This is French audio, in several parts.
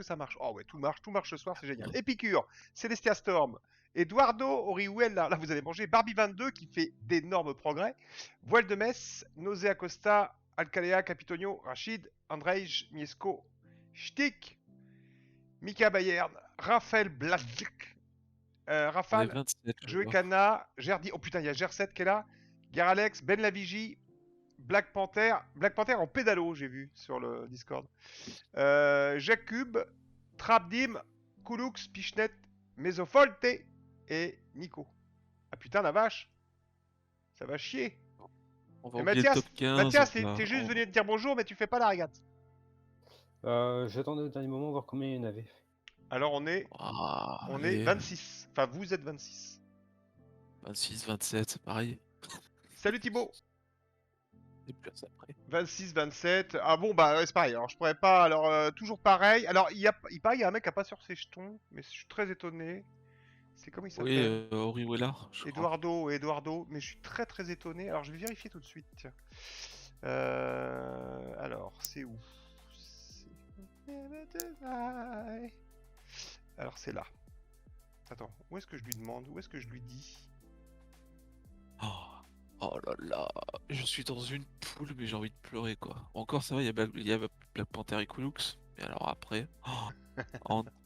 ça marche. Oh ouais, tout marche ce soir, c'est génial. Épicure, Celestia Storm, Eduardo Orihuela, là vous allez manger, Barbie 22 qui fait d'énormes progrès, Voile de Metz, Nausea Costa, Alcalea, Capitonio, Rachid, Andrej, Miesco, Shtik, Mika Bayern, Raphaël Blazik, On est Rafale, 27, je Joey vois. Kana, Gerdi, oh putain, il y a Ger7 qui est là, Garalex, Ben Lavigie, Black Panther en pédalo, j'ai vu sur le Discord. Jacob, Trapdim, Kulux, Pichnet, Mesofolte et Nico. Ah putain la vache, ça va chier. On va Et oublier le top 15. Mathias, t'es juste venu te dire bonjour, mais tu fais pas la régate. J'attendais au dernier moment voir combien il y en avait. Alors on est Allez, 26. Enfin vous êtes 26. 26, 27, c'est pareil. Salut Thibaut. Et plus après. 26, 27. Ah bon, bah ouais, c'est pareil. Alors je pourrais pas. Alors toujours pareil. Alors il paraît qu'il y a un mec qui a pas sur ses jetons, mais je suis très étonné. C'est comment il Oui, s'appelle? Orihuela, je crois. Eduardo, mais je suis très étonné. Alors je vais vérifier tout de suite. Tiens. Alors c'est où? Alors c'est là. Attends, où est-ce que je lui demande? Où est-ce que je lui dis? Oh là là, je suis dans une poule, mais j'ai envie de pleurer quoi. Encore ça va, il y a Black Panther et Kulux. Mais alors après,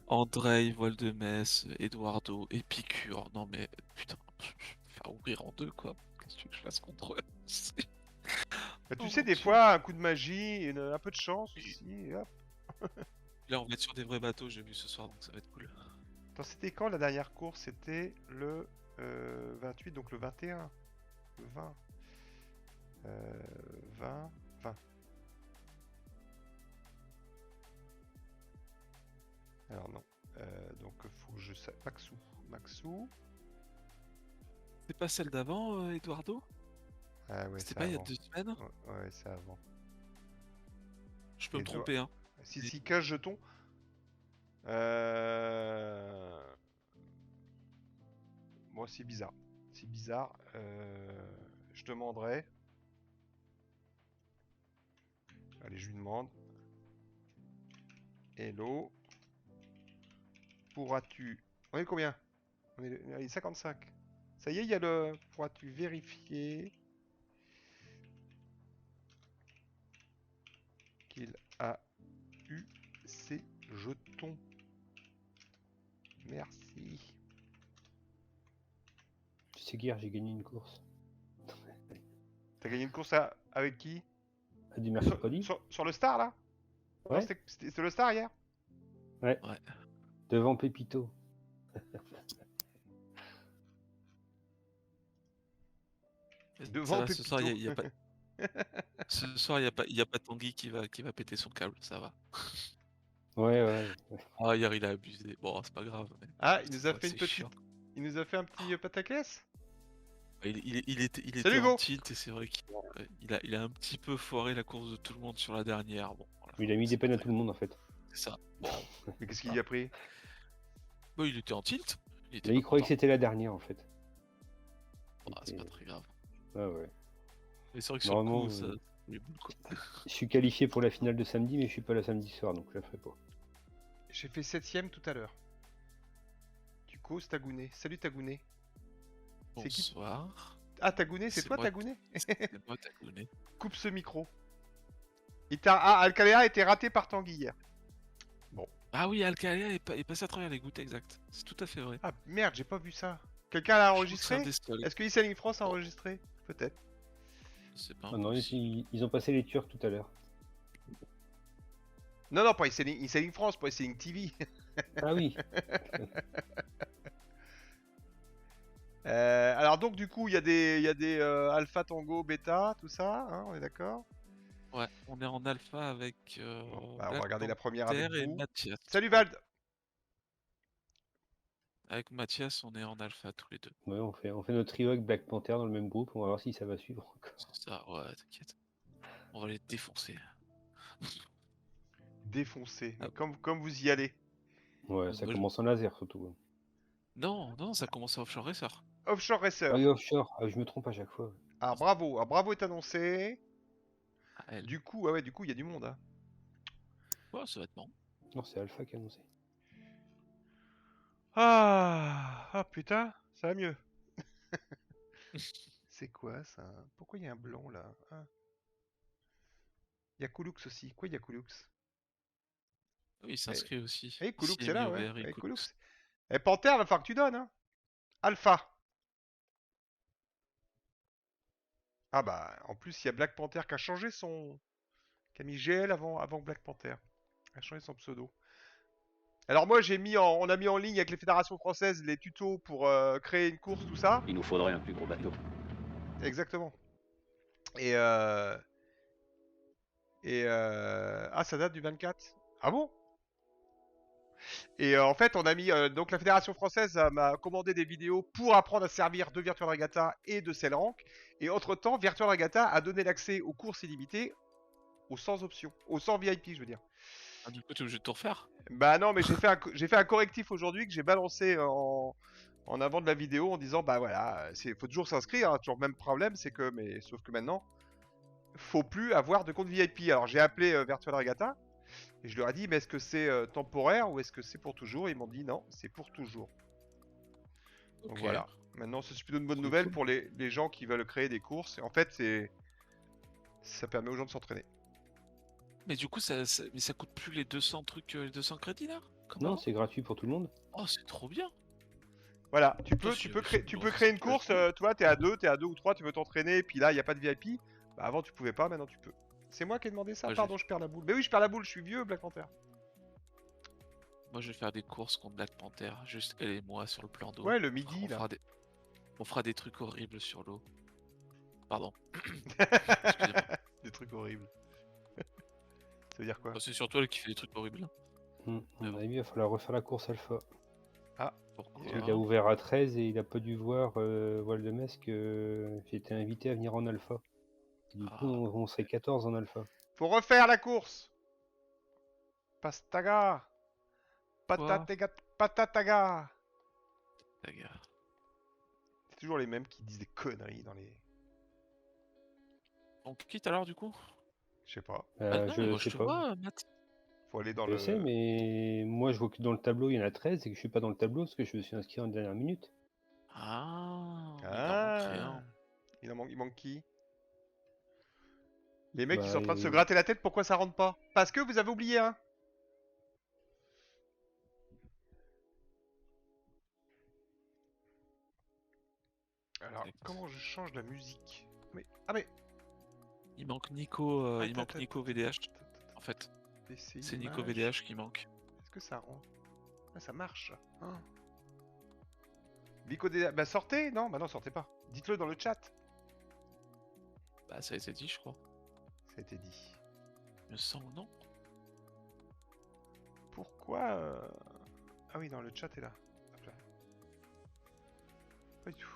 Andrei, Voile de Metz, Eduardo, Épicure. Non mais putain, je vais faire ouvrir en deux quoi. Qu'est-ce que tu veux que je fasse contre eux? Bah, tu Oh sais, mon des Dieu. fois, un coup de magie, un peu de chance aussi. Et hop. Là on va être sur des vrais bateaux, j'ai vu ce soir, donc ça va être cool. Attends, c'était quand la dernière course? C'était le 28, donc le 21. Le 20. 20. Alors non. Donc faut que je sache. Maxou. C'est pas celle d'avant, Eduardo? Ah ouais, C'était c'est pas il y a avant. 2 semaines? Ouais, c'est avant. Je peux me Edouard- tromper, hein. Si 15 jetons. Moi, c'est bizarre. C'est bizarre. Je demanderai. Allez, je lui demande. Hello. Pourras-tu... On est combien? On est 55. Ça y est, il y a le... Pourras-tu vérifier qu'il a eu ses jetons? Merci. Tu sais qu'hier j'ai gagné une course. T'as gagné une course avec qui? Du mercredi. Sur le Star, là? Ouais. Non, c'était le Star, hier? Ouais. Devant Pépito. Devant Ça, ce soir, Pépito. y a pas... Ce soir, il y a pas Tanguy qui va péter son câble, ça va. Ouais. Ah, hier, il a abusé. Bon, c'est pas grave. Mais... Ah, il nous a ouais, fait une c'est petite... chiant. Il nous a fait un petit pataclès? Il était Salut, en Hugo. tilt et c'est vrai qu'il a un petit peu foiré la course de tout le monde sur la dernière. Bon, voilà, Il a mis c'est des peines pas à très tout le monde en fait. grave, c'est ça. Bon, Mais qu'est-ce qu'il y a pris? bah, il était en tilt. Il était Mais pas il croyait que content. c'était la dernière en fait. Ah, c'est pas très grave. Ouais. Mais c'est vrai que sur le Normalement, coup, ça... les boules, quoi. je suis qualifié pour la finale de samedi, mais je suis pas là samedi soir, donc je la ferai pas. J'ai fait 7ème tout à l'heure. Tu causes Tagouné. Salut Tagouné. C'est qui? Bonsoir. Ah, Tagouné, c'est toi moi, Tagouné? C'est moi, Tagouné. Coupe ce micro. Ah, Alcalea a été raté par Tanguy hier. Ah oui, Alcalea est passé à travers les gouttes, exact. C'est tout à fait vrai. Ah merde, j'ai pas vu ça. Quelqu'un l'a Je crois que c'est un enregistré? des seuls. Est-ce que e-Selling France a enregistré? Peut-être. C'est pas Ah non, impossible. ils ont passé les Turcs tout à l'heure. Non, pas e-Selling France, pas e-Selling TV. Ah oui. Alors donc du coup, il y a des Alpha, Tango, Beta, tout ça, hein, on est d'accord? Ouais, on est en alpha avec Bon, bah, on va Black regarder la première avec Panther et vous. Mathias. Salut Vald! Avec Mathias, on est en alpha tous les deux. Ouais, on fait notre trio avec Black Panther dans le même groupe, on va voir si ça va suivre encore. C'est ça, ouais, t'inquiète. On va les défoncer. Défoncé, Ah. comme vous y allez. Ouais, ça Moi, commence en laser surtout. Non, ça commence à Offshore Racer. Offshore Racer. Ah oui, offshore, je me trompe à chaque fois. Ah bravo est annoncé. Ah, elle. Du coup, il y a du monde. Hein. Ouais, ça va être bon. Non, c'est Alpha qui a annoncé. Ah putain, ça va mieux. C'est quoi ça? Pourquoi il y a un blanc là? Ah. Il y a Koulux aussi. Quoi, il y a Koulux? Oui, il s'inscrit aussi. Eh, Koulux Ici, c'est mis là, au ouais. vert, Eh, Koulux. Koulux. Eh, Panthère, va falloir que tu donnes, hein. Alpha. Ah bah, en plus, il y a Black Panther qui a changé son... qui a mis GL avant Black Panther. Il a changé son pseudo. Alors moi, on a mis en ligne avec les fédérations françaises les tutos pour créer une course, tout ça. Il nous faudrait un plus gros bateau. Exactement. Et ah, ça date du 24. Ah bon? Et en fait, on a mis donc la fédération française m'a commandé des vidéos pour apprendre à servir de Virtual Regatta et de Cellrank. Et entre-temps, Virtual Regatta a donné l'accès aux courses illimitées aux sans options, aux sans VIP, je veux dire. Ah, du coup, t'es obligé de tout refaire. Bah non, mais j'ai fait un correctif aujourd'hui que j'ai balancé en avant de la vidéo en disant bah voilà, faut toujours s'inscrire, hein, toujours le même problème, c'est que mais sauf que maintenant, faut plus avoir de compte VIP. Alors j'ai appelé Virtual Regatta et je leur ai dit mais est-ce que c'est temporaire ou est-ce que c'est pour toujours? Ils m'ont dit non, c'est pour toujours. Donc Ok. voilà. Maintenant, c'est plutôt une bonne Cool, nouvelle cool. pour les gens qui veulent créer des courses. Et en fait, ça permet aux gens de s'entraîner. Mais du coup, mais ça coûte plus les 200 trucs, les 200 crédits là? Comme Non, avant c'est gratuit pour tout le monde. Oh, c'est trop bien. Voilà, tu Putain, peux créer une course, tu vois, t'es à 2 ou 3, tu veux t'entraîner, et puis là, il n'y a pas de VIP. Bah avant, tu pouvais pas, maintenant tu peux. C'est moi qui ai demandé ça? Moi, Pardon, je perds la boule. Mais oui, je perds la boule, je suis vieux, Black Panther. Moi, je vais faire des courses contre Black Panther, juste elle et moi sur le plan d'eau. Ouais, le midi, On là. fera des trucs horribles sur l'eau. Pardon. Excusez-moi. Des trucs horribles. Ça veut dire quoi? Oh, c'est surtout elle qui fait des trucs horribles. À Mais mon bon. avis, il va falloir refaire la course Alpha. Pourquoi? Il a ouvert à 13 et il a pas dû voir Waldemès que j'ai été invité à venir en Alpha. Du coup, on serait 14 en Alpha. Faut refaire la course. Pastaga. Quoi? Patataga. Ta gare. C'est toujours les mêmes qui disent des conneries dans les... On quitte alors du coup? Je sais pas. Ah non, mais moi, Je sais te pas. vois, Matt. Faut aller dans Je le... sais, mais moi je vois que dans le tableau il y en a 13 et que je suis pas dans le tableau parce que je me suis inscrit en dernière minute. Ah, il en manque Ah. rien. Il manque qui? Les mecs qui sont Bah, en train de se gratter la tête, pourquoi ça rentre pas? Parce que vous avez oublié un. Alors, Exact. comment je change la musique? Mais... Ah mais... Il manque Nico, Ah, il manque Nico VDH. En fait, PC c'est Nico image. VDH qui manque. Est-ce que ça rentre? Ah, ça marche. Hein. Vico Bah sortez. Non, bah non, sortez pas. Dites-le dans le chat. Bah, ça a été dit, je crois. Ça a été dit. Il me semble, non? Pourquoi Ah oui, non, le chat est là. Hop là. Pas du tout.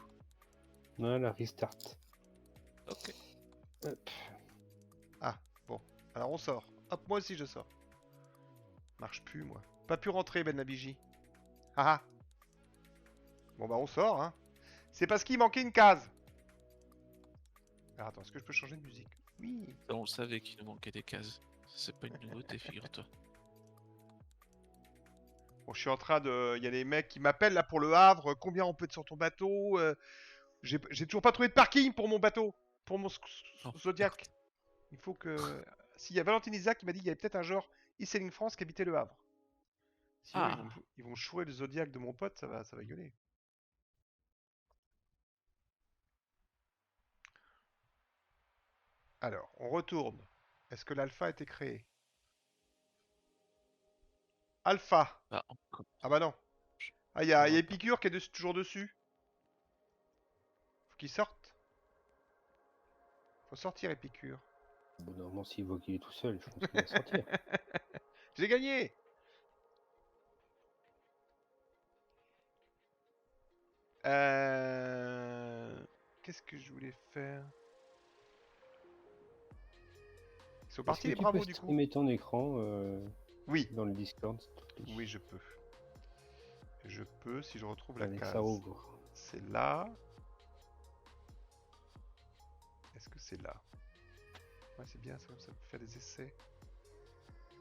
Voilà, restart. Ok. Hop. Ah, bon. Alors on sort. Hop, moi aussi je sors. Marche plus, moi. Pas pu rentrer, Ben Nabiji. Ah ah. Bon bah on sort, hein. C'est parce qu'il manquait une case. Alors attends, est-ce que je peux changer de musique? Oui. Ça, on le savait qu'il nous manquait des cases. C'est pas une nouveauté, figure-toi. Bon, je suis en train de... Il y a des mecs qui m'appellent là pour le Havre. Combien on peut être sur ton bateau? J'ai toujours pas trouvé de parking pour mon bateau. Pour mon Oh, Zodiac. Il faut que... S'il y a Valentine Isaac qui m'a dit qu'il y avait peut-être un genre e-sailing France qui habitait le Havre. Sinon, Ah. ils vont me chourer le Zodiac de mon pote, ça va gueuler. Alors, on retourne. Est-ce que l'alpha a été créé? Alpha. Bah, encore. Ah bah non. Ah, il y a Epicure qui est toujours dessus. Faut qu'il sorte. Faut sortir Epicure. Bon, normalement, s'il voit qu'il est tout seul, je pense qu'il va sortir. J'ai gagné. Qu'est-ce que je voulais faire? Ils sont Est-ce partis que les tu bravos peux du coup? streamer ton écran Oui. dans le Discord, s'il te plaît? Oui, je peux. Je peux si je retrouve la Avec case. ça rouvre. C'est là. Est-ce que c'est là? Ouais, c'est bien, ça peut faire des essais.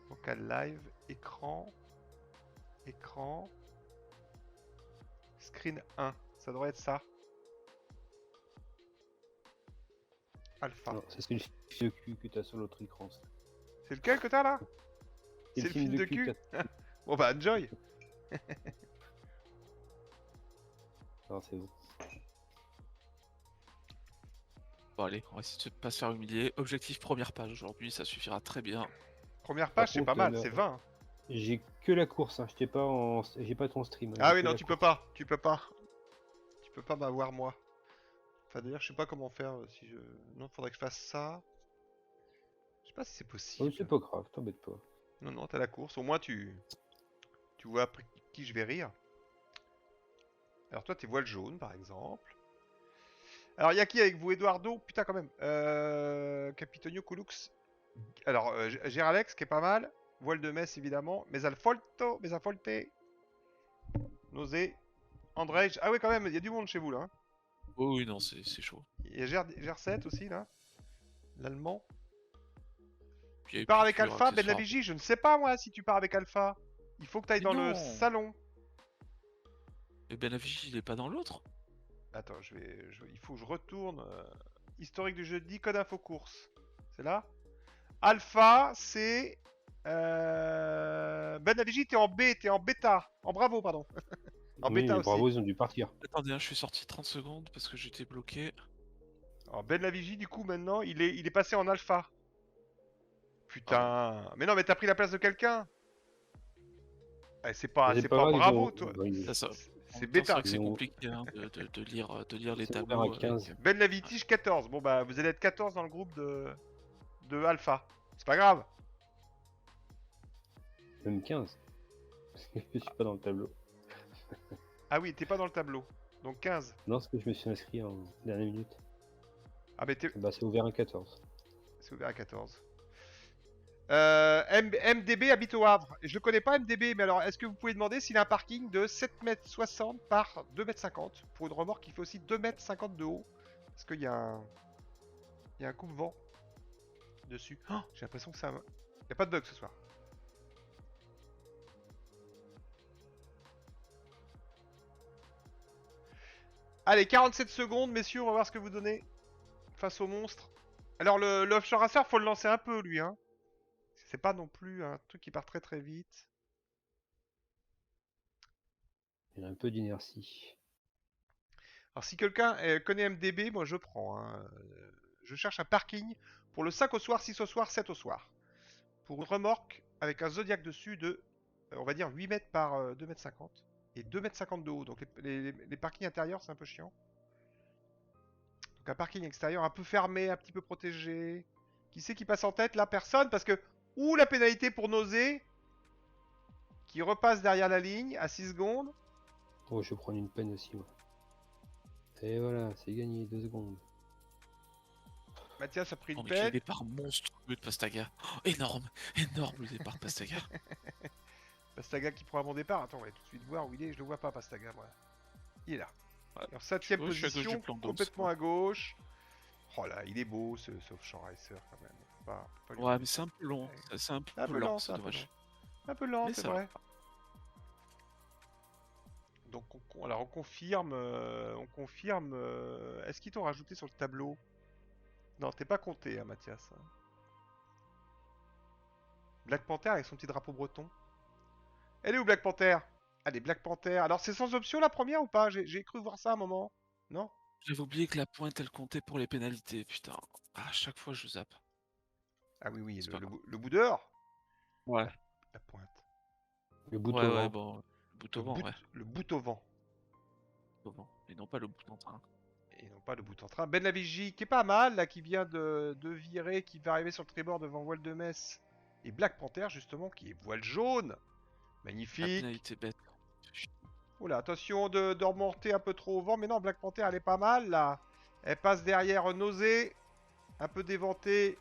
Vocal live, écran, écran, screen 1, ça devrait être ça. Alpha. Non, ça c'est le film de cul que t'as sur l'autre écran. Ça. C'est lequel que t'as là? C'est C'est le film de cul. que t'as- Bon bah enjoy. Non, c'est bon. Bon allez, on va essayer de pas se faire humilier. Objectif première page aujourd'hui, ça suffira très bien. Première Par page, c'est contre, pas mal, là- c'est 20. J'ai que la course, hein. J'ai pas ton stream. hein. Ah J'ai oui, que non, la tu peux course. pas, tu peux pas. Tu peux pas m'avoir moi. Enfin d'ailleurs, je sais pas comment faire si je... Non, faudrait que je fasse ça. Je sais pas si c'est Oh, possible. c'est pas grave, t'embête pas. Non, non, t'as la course. Au moins, tu vois après qui je vais rire. Alors toi, t'es voile jaune, par exemple. Alors, il y a qui avec vous? Eduardo? Putain, quand même. Capitonio Coulux. Alors, Géralex, qui est pas mal. Voile de Metz, évidemment. Mesalfolto, Mesafolte. Nausée. André. Ah oui, quand même, il y a du monde chez vous, là. Hein. Oh oui, non, c'est chaud. Il y a Ger7 aussi, là. L'allemand. Puis il y a Tu pars avec Épicure, Alpha, accessoire. Benavigi? Je ne sais pas, moi, si tu pars avec Alpha. Il faut que tu ailles Mais dans le non. salon. Et Benavigi, il est pas dans l'autre? Attends, il faut que je retourne. Historique du jeudi, code info course. C'est là? Alpha, c'est... Benavigi, t'es en B, t'es en bêta. En bravo, pardon. En Oui, bêta mais aussi. bravo, ils ont dû partir. Attendez, hein, je suis sorti 30 secondes parce que j'étais bloqué. Alors, Benavigi, du coup, maintenant, il est passé en alpha. Putain. Mais non, mais t'as pris la place de quelqu'un. Eh, c'est pas C'est pas grave, ils bravo, ont- toi. ils- Ça, ça. C'est En même temps, bêta. C'est vrai que c'est Ils ont- compliqué hein, de lire les C'est ouvert tableaux. à 15. avec- Ben Lavitige 14. Bon bah vous allez être 14 dans le groupe de Alpha. C'est pas grave. Même 15. Parce que je suis pas dans le tableau. Ah oui, t'es pas dans le tableau. Donc 15. Non, parce que je me suis inscrit en dernière minute. Ah mais Bah, c'est ouvert à 14. c'est ouvert à 14. MDB habite au Havre. Et je le connais pas MDB, mais alors est-ce que vous pouvez demander s'il a un parking de 7,60 m par 2,50 m pour une remorque qui fait aussi 2,50 m de haut? Parce qu'il y a un... Il y a un coupe-vent dessus. Oh, j'ai l'impression que ça... Il n'y a pas de bug ce soir. Allez, 47 secondes, messieurs, on va voir ce que vous donnez face au monstre. Alors, le Offshore Racer, faut le lancer un peu, lui. Hein. C'est pas non plus un truc qui part très très vite. Il y a un peu d'inertie. Alors, si quelqu'un connaît MDB, moi je prends. Hein. Je cherche un parking pour le 5 au soir, 6 au soir, 7 au soir. Pour une remorque avec un Zodiac dessus de, on va dire, 8 mètres par 2,50 m. Et 2,50 m de haut. Donc, les parkings intérieurs, c'est un peu chiant. Donc, un parking extérieur un peu fermé, un petit peu protégé. Qui c'est qui passe en tête là? Personne, parce que... Ou la pénalité pour nausée. Qui repasse derrière la ligne à 6 secondes. Oh, je vais prendre une peine aussi, moi. Et voilà, c'est gagné, 2 secondes. Mathias a pris Oh, une mais quel peine. départ monstrueux de Pastaga. Oh, énorme, énorme le départ Pastaga. Pastaga qui prend un bon départ. Attends, on va tout de suite voir où il est. Je le vois pas, Pastaga, moi. Il est là. Ouais. En 7ème Ouais, je suis à gauche position, du plan d'eau, complètement c'est à gauche. Oh là, il est beau ce Offshore Racer quand même. Faut pas lui Ouais, enlever. mais c'est un peu long. C'est un peu, Un peu lent, lent, c'est c'est un peu dommage. lent. Un peu lent, Mais c'est ça va. vrai. Donc alors on confirme. Est-ce qu'ils t'ont rajouté sur le tableau? Non, t'es pas compté, hein, Mathias. Black Panther avec son petit drapeau breton. Elle est où Black Panther? Allez, Black Panther. Alors c'est sans option la première ou pas? J'ai cru voir ça à un moment. Non? J'avais oublié que la pointe elle comptait pour les pénalités, putain. À chaque fois je zappe. Ah oui, oui, C'est pas le bout dehors. Ouais. La pointe. Le bout Ouais, au ouais, vent. bon. Le bout au vent, ouais. Le bout au vent. Au vent. Et non pas le bout en train. Et non pas le bout en train. Ben Lavigi qui est pas mal, là, qui vient de virer, qui va arriver sur le tribord devant Voile de Metz. Et Black Panther, justement, qui est voile jaune. La Magnifique. pénalité bête. Oula, attention de remonter un peu trop au vent. Mais non, Black Panther, elle est pas mal, là. Elle passe derrière Nausée. Un peu dévantée.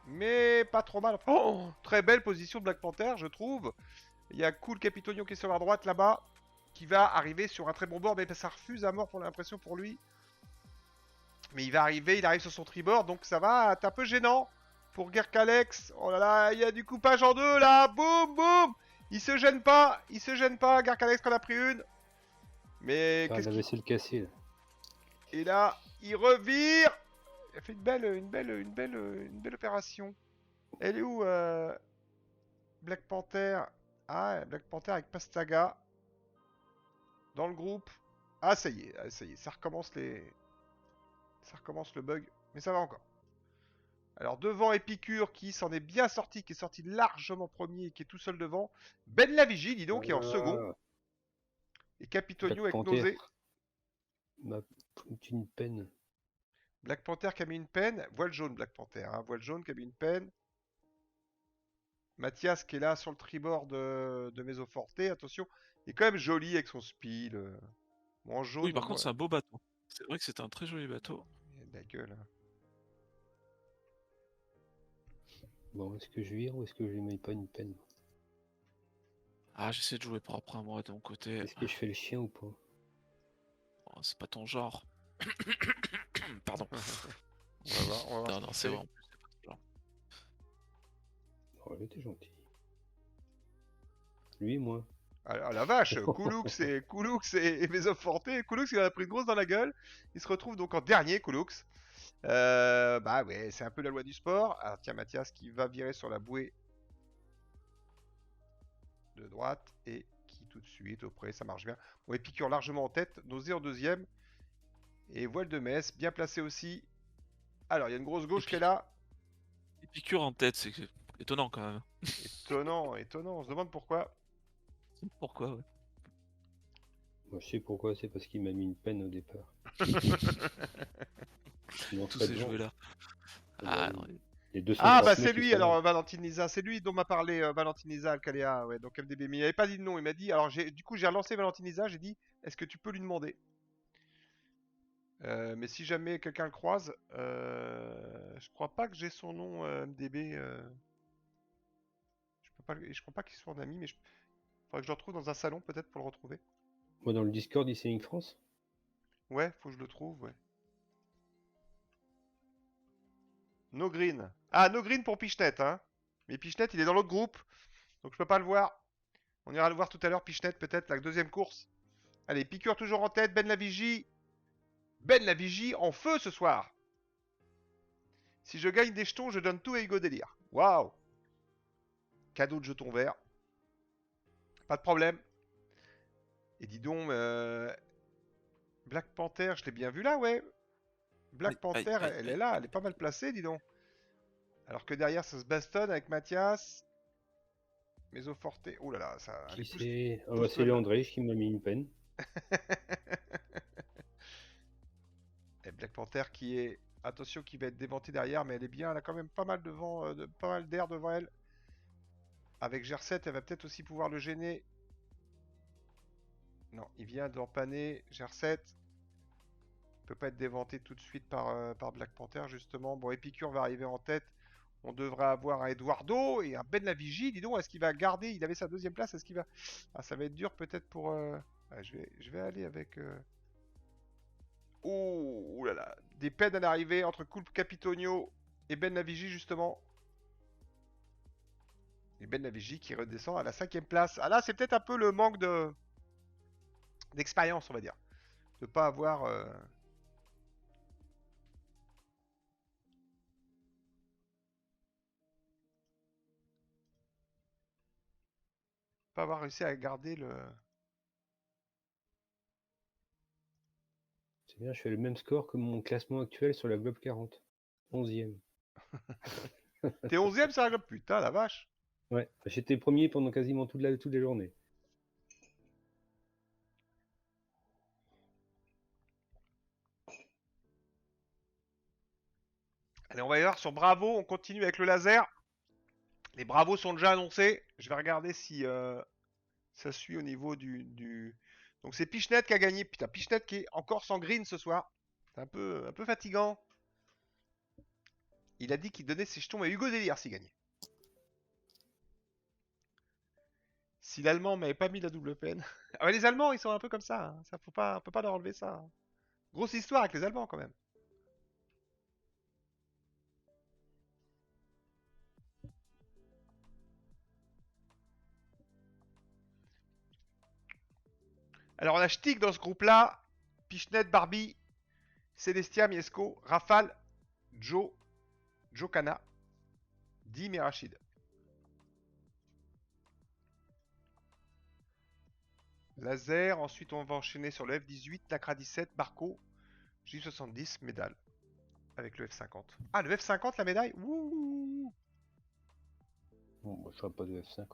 Mais pas trop mal. Oh, très belle position de Black Panther, je trouve. Il y a Cool Capitonio qui est sur la droite, là-bas. Qui va arriver sur un très bon bord. Mais ça refuse à mort, pour l'impression, pour lui. Mais il va arriver, il arrive sur son tribord, donc ça va être un peu gênant pour Gerkalex. Oh là là, il y a du coupage en deux là. Boum, boum. Il se gêne pas. Il se gêne pas. Gerkalex en a pris une. Mais Faire qu'est-ce la qu'il... vaisselle cassée, là. Et là, il revire. Il a fait une belle opération. Elle est où Black Panther. Ah, Black Panther avec Pastaga. Dans le groupe. Ah, ça y est, ça y est. Ça recommence le bug. Mais ça va encore. Alors devant Épicure qui s'en est bien sorti, qui est sorti largement premier et qui est tout seul devant. Ben Lavigie, dis donc, qui est en second. Ah, Et Capitonio Black avec Panther Nausée. m'a foutu une peine. Black Panther qui a mis une peine. Voile jaune, Black Panther. Hein. Voile jaune qui a mis une peine. Mathias qui est là sur le tribord de Mesoforte. Attention, il est quand même joli avec son spiel. Bon, en jaune, Oui, par moi, contre, c'est un beau bateau. C'est vrai que c'était un très joli bateau. il a de la gueule. Hein. Bon, est-ce que je vire ou est-ce que je lui mets pas une peine? Ah, j'essaie de jouer propre à moi de mon côté. Est-ce que je fais le chien ou pas? Oh, c'est pas ton genre. Pardon. On va voir Non, ce non, qu'il c'est fait. vrai en plus, c'est pas ton genre. Oh, il était gentil. Lui, moi. Ah la vache, Koulux et Mesoforte. Koulux, il en a pris une grosse dans la gueule. Il se retrouve donc en dernier, Koulux. Bah ouais, c'est un peu la loi du sport. Alors tiens, Mathias qui va virer sur la bouée de droite et qui tout de suite auprès, ça marche bien. Bon, Épicure largement en tête, Nausée en deuxième. Et Voile de Metz, bien placé aussi. Alors, il y a une grosse gauche qui est là. Épicure en tête, c'est étonnant quand même. Étonnant, étonnant. On se demande pourquoi. Pourquoi, ouais. Moi, je sais pourquoi, c'est parce qu'il m'a mis une peine au départ. Sinon, Tous pas ces devant. jouets-là. Ah, Ah, bah, non, les 200 Ah, bah mecs c'est qui lui sont là. alors, Valentine Lisa. C'est lui dont m'a parlé Valentine Lisa Alcalea. Ouais, donc MDB. Mais il n'avait pas dit de nom. Il m'a dit. Alors, du coup, j'ai relancé Valentine Lisa. J'ai dit, est-ce que tu peux lui demander mais si jamais quelqu'un le croise, je crois pas que j'ai son nom MDB. Je crois pas qu'il soit en ami, mais faudrait que je le retrouve dans un salon peut-être pour le retrouver. Moi, dans le Discord d'E-Sailing France. Ouais, faut que je le trouve, ouais. No Green. Ah, No Green pour Pichenet, hein. Mais Pichenet, il est dans l'autre groupe, donc je peux pas le voir. On ira le voir tout à l'heure, Pichenet, peut-être, la deuxième course. Allez, Piqûre toujours en tête, Ben Lavigie. Ben Lavigie en feu ce soir. Si je gagne des jetons, je donne tout à Hugo Délire. Waouh. Cadeau de jetons verts. Pas de problème. Et dis donc, Black Panther, je l'ai bien vu là, ouais. Black Panther, elle est là, elle est pas mal placée, dis donc. Alors que derrière, ça se bastonne avec Mathias. Mesoforte. Oh là là, ça. Qui c'est? Ah, bah, c'est seul. Léandre qui m'a mis une peine. Et Black Panther qui est. Attention, qui va être déventé derrière, mais elle est bien. Elle a quand même pas mal devant, pas mal d'air devant elle. Avec Gerset, elle va peut-être aussi pouvoir le gêner. Non, il vient d'empanner Gerset. Il peut pas être déventé tout de suite par Black Panther, justement. Bon, Épicure va arriver en tête. On devrait avoir un Eduardo et un Ben Lavigie. Dis donc, est-ce qu'il va garder? Il avait sa deuxième place. Est-ce qu'il va. Ah, ça va être dur peut-être pour. Ouais, je vais aller avec. Oh là là. Des peines à l'arrivée entre Coulpe Capitonio et Ben Lavigie, justement. Et Ben Lavigie qui redescend à la 5ème place. Ah là, c'est peut-être un peu le manque d'expérience, on va dire. De pas avoir. Pas avoir réussi à garder le. C'est bien, je fais le même score que mon classement actuel sur la Globe 40. 11e. T'es 11ème sur la globe, putain, la vache. Ouais, j'étais premier pendant quasiment toute la journée. Allez, on va y voir sur Bravo. On continue avec le laser. Les Bravos sont déjà annoncés. Je vais regarder si ça suit au niveau du. Donc c'est Pichenet qui a gagné. Putain, Pichenet qui est encore sans green ce soir. C'est un peu fatigant. Il a dit qu'il donnait ses jetons à Hugo Délire s'il gagnait. Si l'Allemand m'avait pas mis la double peine. Ah ouais, les Allemands, ils sont un peu comme ça. Hein. Ça on peut pas leur enlever ça. Hein. Grosse histoire avec les Allemands quand même. Alors, on a Ch'tik dans ce groupe-là. Pichnet, Barbie, Célestia, Miesco, Rafale, Joe, Jokana, Dim et Rachid. Laser, ensuite on va enchaîner sur le F18, Nacra 17, Barco, J70, médaille. Avec le F50. Ah, le F50, la médaille. Ouh. Bon, moi, je serais pas de F5.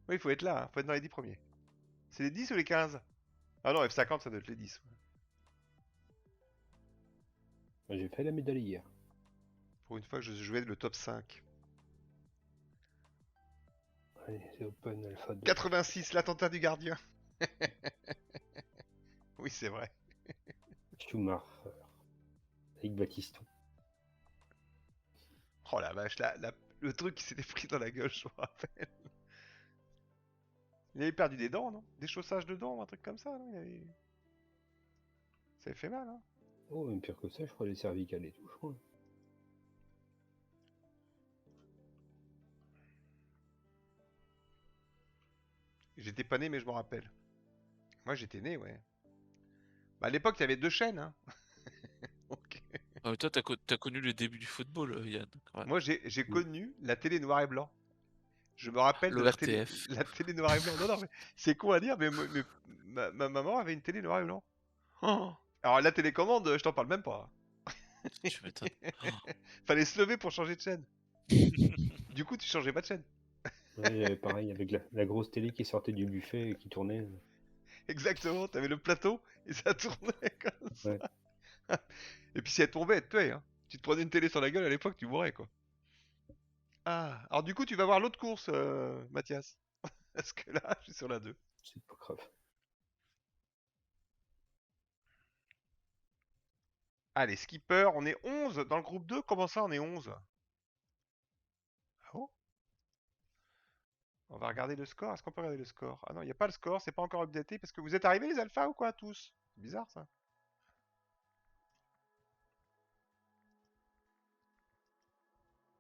Oui, il faut être là, hein. Faut être dans les 10 premiers. C'est les 10 ou les 15? Ah non, F50, ça doit être les 10. Ouais. J'ai fait la médaille hier. Pour une fois que je jouais le top 5. Allez, c'est Open Alpha 2. 86, l'attentat du gardien. Oui, c'est vrai. Schumacher. Avec Battiston. Oh la vache, le truc qui s'était pris dans la gueule, je me rappelle. Il avait perdu des dents, non? Des chaussages de dents ou un truc comme ça, non? Ça avait fait mal, hein? Oh, même pire que ça, je crois les cervicales et tout, je crois. J'étais pas né, mais je m'en rappelle. Moi, j'étais né, ouais. Bah, à l'époque, il y avait 2 chaînes, hein. Donc, Ah, mais toi, t'as connu le début du football, Yann. Quand même. moi, j'ai connu la télé noir et blanc. Je me rappelle de L'ORTF. la télé noir et blanc. Non, non, mais c'est con à dire, mais, ma maman avait une télé noir et blanc. Oh. Alors, la télécommande, je t'en parle même pas. Tu m'étonnes. Fallait se lever pour changer de chaîne. Du coup, tu changeais pas de chaîne. Ouais, pareil, avec la grosse télé qui sortait du buffet et qui tournait. Exactement, t'avais le plateau et ça tournait comme ça. Ouais. Et puis si elle tombait, elle te tuait, hein. Tu te prenais une télé sur la gueule à l'époque, tu mourais, quoi. Ah, alors du coup, tu vas voir l'autre course, Mathias. Parce que là, je suis sur la 2. C'est pas grave. Allez, skipper, on est 11 dans le groupe 2. Comment ça, on est 11? Ah bon? On va regarder le score. Est-ce qu'on peut regarder le score? Ah non, il n'y a pas le score, c'est pas encore updaté. Parce que vous êtes arrivés les alphas ou quoi, tous? C'est bizarre, ça.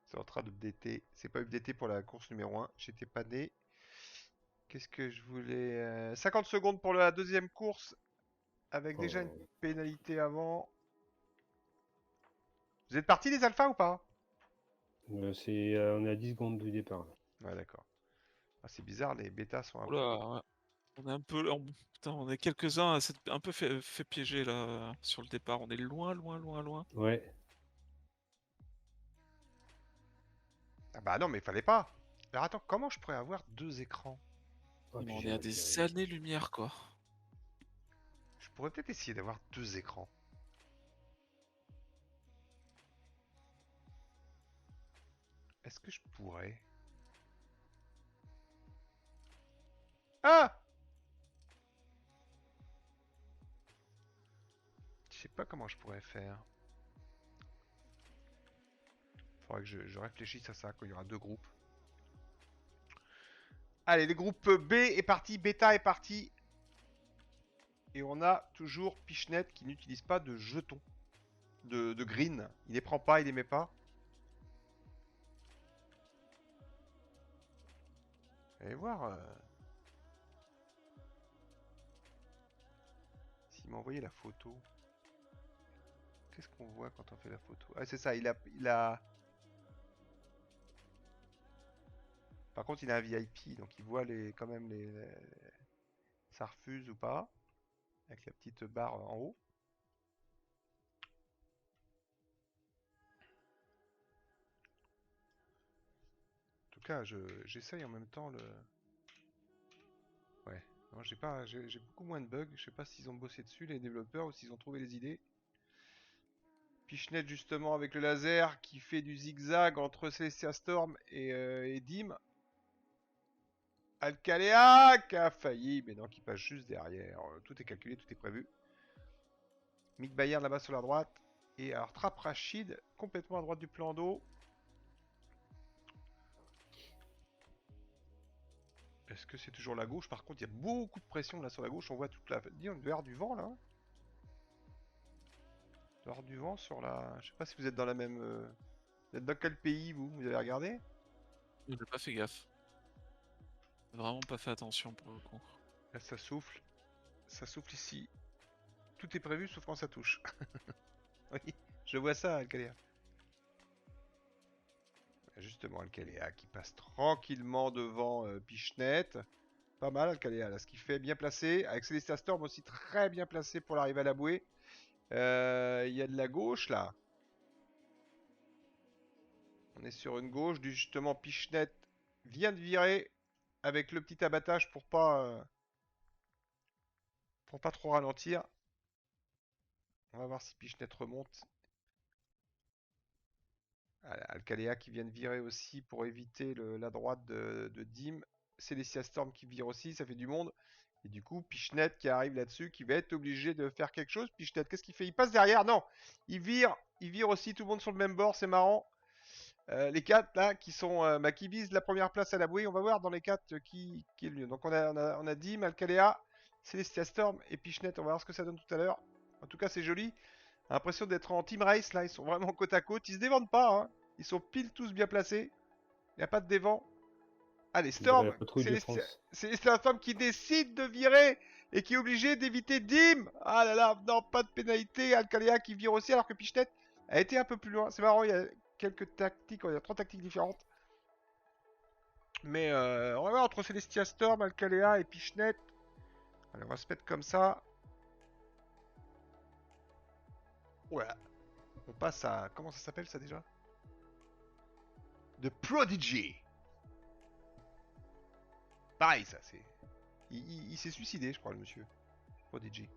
C'est en train d'updater. C'est pas updaté pour la course numéro 1. J'étais pas né. Qu'est-ce que je voulais... 50 secondes pour la deuxième course. Avec déjà une Oh, pénalité avant. Vous êtes partis les alphas ou pas? on est à 10 secondes du départ. Là. Ouais, d'accord. Ah, c'est bizarre, les bêtas sont un peu... Oula, ouais. On est un peu. Putain, on est quelques-uns à s'être un peu fait piéger là sur le départ. On est loin, loin, loin, loin. Ouais. Ah bah non, mais fallait pas. Alors attends, comment je pourrais avoir 2 écrans? Oh, Mais puis on j'ai est à mal des tiré. années-lumière, quoi. Je pourrais peut-être essayer d'avoir 2 écrans. Est-ce que je pourrais? Ah! Je sais pas comment je pourrais faire. Faudrait que je réfléchisse à ça quand il y aura 2 groupes. Allez, les groupes B est parti, Bêta est parti. Et on a toujours Pichnet qui n'utilise pas de jetons. De green. Il les prend pas, il les met pas. Allez voir s'il m'a envoyé la photo. Qu'est-ce qu'on voit quand on fait la photo? Ah, c'est ça, il a... Par contre, il a un VIP, donc il voit quand même ça refuse ou pas. Avec la petite barre en haut. En tout cas, j'essaye en même temps le... Ouais, non, j'ai beaucoup moins de bugs. Je sais pas s'ils ont bossé dessus, les développeurs, ou s'ils ont trouvé les idées. Pichnet, justement, avec le laser, qui fait du zigzag entre Celestia Storm et Dim. Alcalea qui a failli, mais non, qui passe juste derrière. Tout est calculé, tout est prévu. Mick Bayern là-bas sur la droite. Et alors, Trap Rachid, complètement à droite du plan d'eau. Est-ce que c'est toujours la gauche? Par contre, il y a beaucoup de pression là sur la gauche. On voit toute la... Dis, on doit avoir du vent là. On doit avoir du vent sur la... Je sais pas si vous êtes dans la même... Vous êtes dans quel pays, vous? Vous avez regardé? On n'a pas fait gaffe. Vraiment pas fait attention pour le coup. Là, ça souffle. Ça souffle ici. Tout est prévu sauf quand ça touche. Oui, je vois ça, Alcaléa. Justement, Alcaléa qui passe tranquillement devant Pichenette. Pas mal, Alcaléa, là, ce qu'il fait, bien placé. Avec Celestia Storm aussi très bien placé pour l'arrivée à la bouée. Il y a de la gauche, là. On est sur une gauche, du justement, Pichenette vient de virer avec le petit abattage pour pas trop ralentir. On va voir si Pichenette remonte. Alcaléa qui vient de virer aussi pour éviter la droite de Dim. Celestia Storm qui vire aussi, ça fait du monde. Et du coup, Pichenette qui arrive là-dessus, qui va être obligé de faire quelque chose. Pichenette, qu'est-ce qu'il fait? Il passe derrière? Non, il vire aussi, tout le monde sur le même bord, c'est marrant. Les 4 là qui visent la première place à la bouée, on va voir dans les 4 qui est le mieux. Donc on a Dim, Alcaléa, Celestia Storm et Pichenette, on va voir ce que ça donne tout à l'heure. En tout cas, c'est joli. L'impression d'être en team race là, ils sont vraiment côte à côte, ils se dévendent pas, hein. Ils sont pile tous bien placés. Il n'y a pas de dévent. Allez, Storm, c'est Storm qui décide de virer et qui est obligé d'éviter Dim. Ah là là, non, pas de pénalité. Alcaléa qui vire aussi alors que Pichenette a été un peu plus loin. C'est marrant, il y a quelques tactiques, il y a 3 tactiques différentes. Mais on va voir entre Celestia Storm, Alcaléa et Pichenette. Allez, on va se mettre comme ça. Voilà. On passe à... Comment ça s'appelle ça déjà? The Prodigy. Pareil ça, c'est... Il s'est suicidé je crois le monsieur. Prodigy.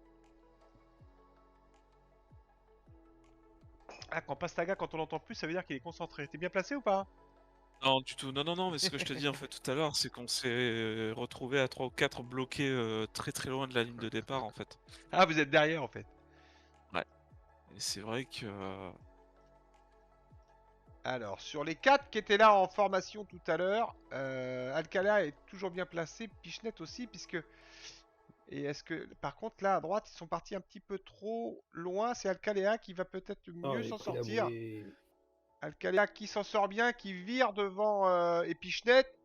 Ah, quand Pastaga, quand on l'entend plus, ça veut dire qu'il est concentré. T'es bien placé ou pas? Non, du tout. Non, non, non, mais ce que je te dis en fait tout à l'heure, c'est qu'on s'est retrouvé à 3 ou 4 bloqués très très loin de la ligne de départ en fait. Ah, vous êtes derrière en fait. Ouais. Et c'est vrai que. Alors, sur les 4 qui étaient là en formation tout à l'heure, Alcala est toujours bien placé, Pichenette aussi, puisque... Et est-ce que... Par contre, là, à droite, ils sont partis un petit peu trop loin. C'est Alcaléa qui va peut-être mieux s'en sortir. Alcaléa qui s'en sort bien, qui vire devant et Pichenette.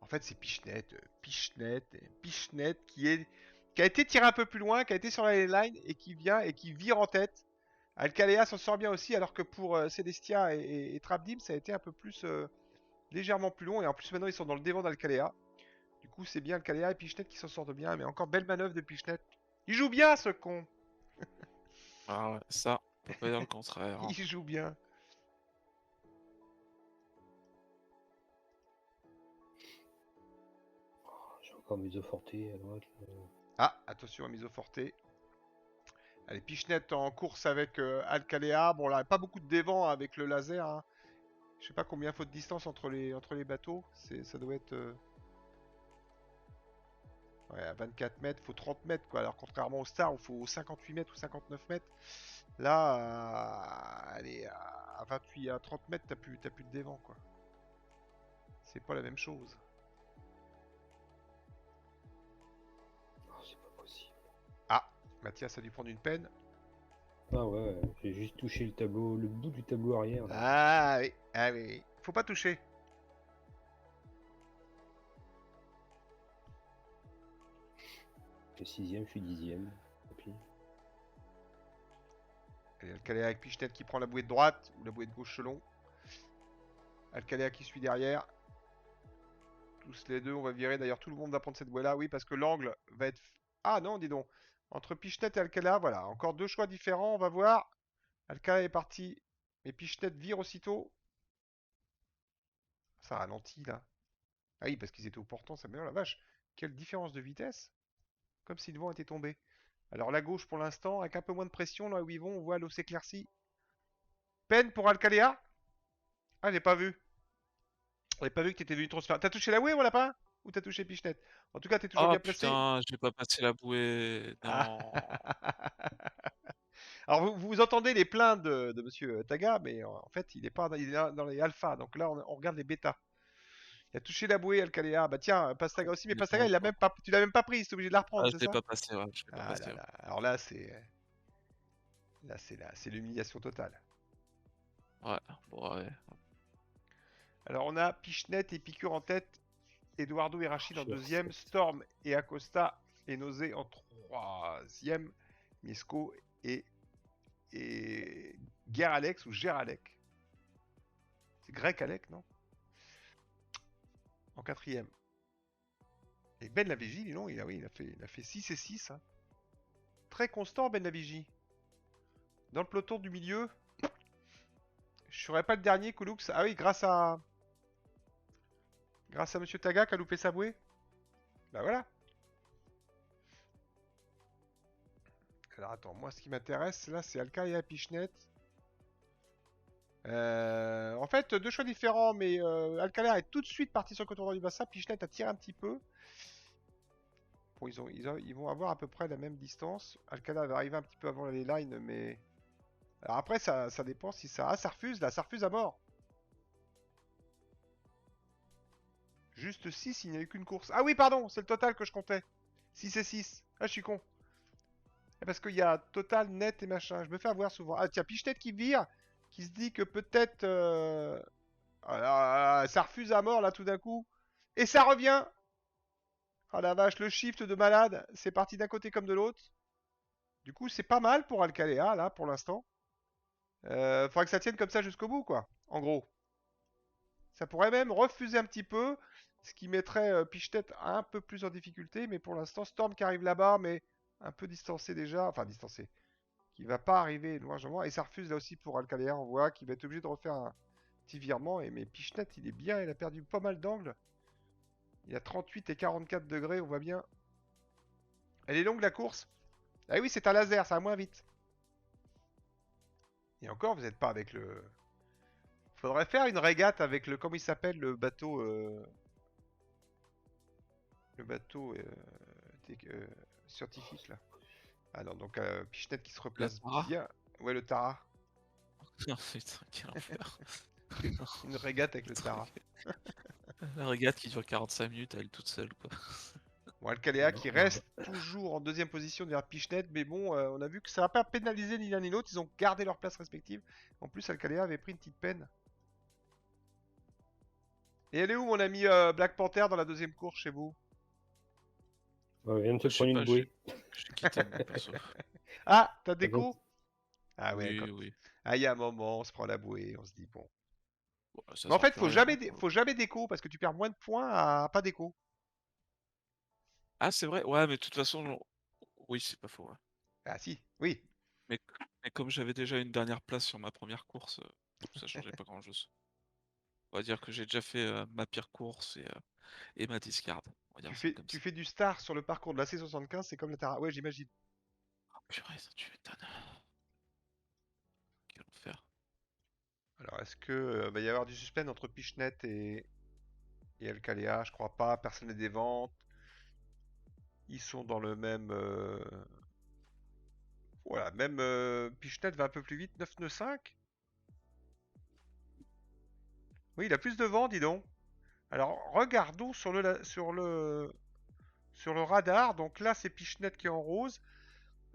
En fait, c'est Pichenette, Pichenette qui a été tiré un peu plus loin, qui a été sur la line et qui vient et qui vire en tête. Alcaléa s'en sort bien aussi, alors que pour Celestia et Trapdim, ça a été un peu plus légèrement plus long. Et en plus, maintenant, ils sont dans le devant d'Alcaléa. Du coup, c'est bien Alcaléa et Pichenette qui s'en sortent bien. Mais encore belle manœuvre de Pichenette. Il joue bien, ce con. Ah ouais, ça, on peut pas dire le contraire. Il joue bien. J'ai encore mis au forté à droite. Ah, attention à mise au forté. Allez, Pichenette en course avec Alcaléa. Bon, là, pas beaucoup de dévent avec le laser. Hein. Je sais pas combien il faut de distance entre les bateaux. Ça doit être... Ouais, à 24 mètres, faut 30 mètres quoi. Alors contrairement au Star, où il faut 58 mètres ou 59 mètres. Là, allez, à 28, à 30 mètres, t'as plus de dévent quoi. C'est pas la même chose. Oh, c'est pas possible. Ah, Mathias a dû prendre une peine. Ah ouais, j'ai juste touché le tableau, le bout du tableau arrière. Là. Ah oui, ah oui. Faut pas toucher. Je suis 6ème, je suis 10ème. Allez, Alcaléa avec Pichenette qui prend la bouée de droite ou la bouée de gauche selon. Alcaléa qui suit derrière. Tous les deux, on va virer. D'ailleurs, tout le monde va prendre cette bouée-là. Oui, parce que l'angle va être... Ah non, dis donc. Entre Pichenette et Alcaléa, voilà. Encore 2 choix différents, on va voir. Alcaléa est parti. Mais Pichenette vire aussitôt. Ça ralentit, là. Ah oui, parce qu'ils étaient au portant, ça me la vache. Quelle différence de vitesse. Comme si le vent était tombé. Alors, la gauche, pour l'instant, avec un peu moins de pression, là où ils vont, on voit l'eau s'éclaircit. Peine pour Alcaléa. Ah, j'ai pas vu. J'avais pas vu que t'étais venu transférer. T'as touché la bouée, mon lapin? Ou t'as touché Pichenette? En tout cas, t'es toujours Ah bien placé. putain, j'ai pas passé la bouée. Ah. Non. Alors, vous entendez les plaintes de monsieur Taga, mais en fait, il est pas il est dans les alphas. Donc là, on regarde les bêtas. Il a touché la bouée, Alcaléa. Bah tiens, Pastaga aussi, mais Pastaga, il l'a même pas, tu l'as même pas pris, c'est obligé de la reprendre, Ah, c'est je l'ai ça? pas passé, ouais. Je l'ai pas Ah passé, là ouais. là. Alors là, c'est l'humiliation totale. Ouais, bon, ouais. Alors, on a Pichenette et Picure en tête. Eduardo et Rachid en Cher deuxième. sept. Storm et Acosta Et Nausée en troisième. Miesco et Geralek ou Geralek. C'est grec Alec, non? En quatrième. Et Ben Lavigie, dis donc, il a fait 6 et 6. Hein. Très constant, Ben Lavigie. Dans le peloton du milieu, je serais pas le dernier, Kouloux. Ah oui, grâce à Monsieur Taga qui a loupé sa bouée. Bah voilà. Alors attends, moi ce qui m'intéresse là, c'est Alcaia et Pichnet. En fait, deux choix différents, mais Alcala est tout de suite parti sur le contour du bassin. Pichnet a tiré un petit peu. Bon, ils vont avoir à peu près la même distance. Alcala va arriver un petit peu avant les lines, mais... Alors après, ça dépend si ça... Ah, ça refuse, là, ça refuse à mort. Juste 6, il n'y a eu qu'une course. Ah oui, pardon, c'est le total que je comptais. 6 et 6. Ah, je suis con. Parce qu'il y a total, net et machin. Je me fais avoir souvent. Ah, tiens, Pichnet qui vire, qui se dit que peut-être... ça refuse à mort, là, tout d'un coup. Et ça revient. Oh la vache, le shift de malade. C'est parti d'un côté comme de l'autre. Du coup, c'est pas mal pour Alcalea, là, pour l'instant. Faudra que ça tienne comme ça jusqu'au bout, quoi. En gros. Ça pourrait même refuser un petit peu, ce qui mettrait Pichtet un peu plus en difficulté. Mais pour l'instant, Storm qui arrive là-bas, mais un peu distancé déjà. Enfin, distancé. Qui va pas arriver largement. Et ça refuse là aussi pour Alcalea. On voit qu'il va être obligé de refaire un petit virement. Mais Pichnet, il est bien. Il a perdu pas mal d'angles. Il y a 38 et 44 degrés, on voit bien. Elle est longue la course. Ah oui, c'est un laser, ça va moins vite. Et encore, vous n'êtes pas avec le... Faudrait faire une régate avec le... Comment il s'appelle le bateau Le bateau scientifique là. Ah non, donc Pichnet qui se replace Tara bien. Ouais, le Tara. Oh putain, quel enfer. Une régate avec le Tara. La régate qui dure 45 minutes à elle toute seule, quoi. Bon, Alcalea qui reste toujours en deuxième position derrière Pichnet, mais bon, on a vu que ça va pas pénaliser ni l'un ni l'autre, ils ont gardé leur place respective. En plus, Alcalea avait pris une petite peine. Et elle est où mon ami Black Panther dans la deuxième course chez vous? On vient de se Je sais prendre pas, une bouée. j'ai quitté mon perso. Ah, t'as Ah bon déco? Ah ouais, Oui, oui. Ah, il y a un moment, on se prend la bouée, on se dit bon. Bon, ça Mais en sert fait, plus à rien, hein. faut jamais déco parce que tu perds moins de points à pas déco. Ah, c'est vrai? Ouais, mais de toute façon, oui, c'est pas faux, ouais. Ah si, oui. Mais, mais comme j'avais déjà une dernière place sur ma première course, ça changeait pas grand-chose. On va dire que j'ai déjà fait ma pire course et ma discard. On va dire ça comme Tu ça. fais du star sur le parcours de la C75, c'est comme la Tara. Ouais, j'imagine. Oh, purée, ça, tu m'étonnes. Quel enfer. Alors, est-ce que va y avoir du suspense entre Pichnet et Alcalea? Je crois pas. Personne n'est des ventes. Ils sont dans le même. Voilà, même Pichnet va un peu plus vite. 9 nœuds 5. Oui, il a plus de vent, dis donc. Alors, regardons sur le radar. Donc là, c'est Pichnet qui est en rose,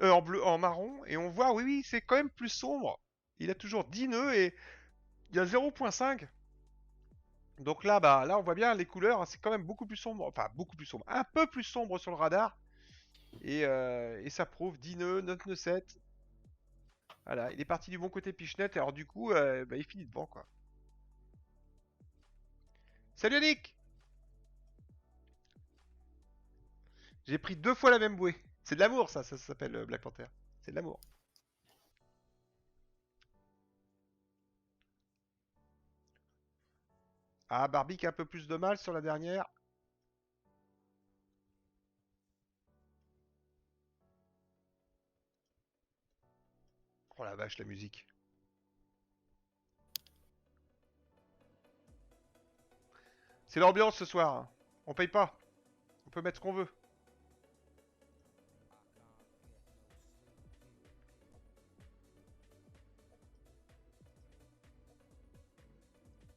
en bleu, en marron, et on voit, oui, oui, c'est quand même plus sombre. Il a toujours 10 nœuds et il y a 0.5. Donc là, bah, là, on voit bien les couleurs, hein, c'est quand même beaucoup plus sombre, enfin beaucoup plus sombre, un peu plus sombre sur le radar. Et ça prouve 10 nœuds, 9 nœuds 7. Voilà, il est parti du bon côté Pichnet, et alors du coup, bah, il finit devant, quoi. Salut Yannick! J'ai pris 2 fois la même bouée. C'est de l'amour, ça s'appelle Black Panther. C'est de l'amour. Ah, Barbie qui a un peu plus de mal sur la dernière. Oh la vache, la musique. C'est l'ambiance ce soir, hein. On paye pas. On peut mettre ce qu'on veut.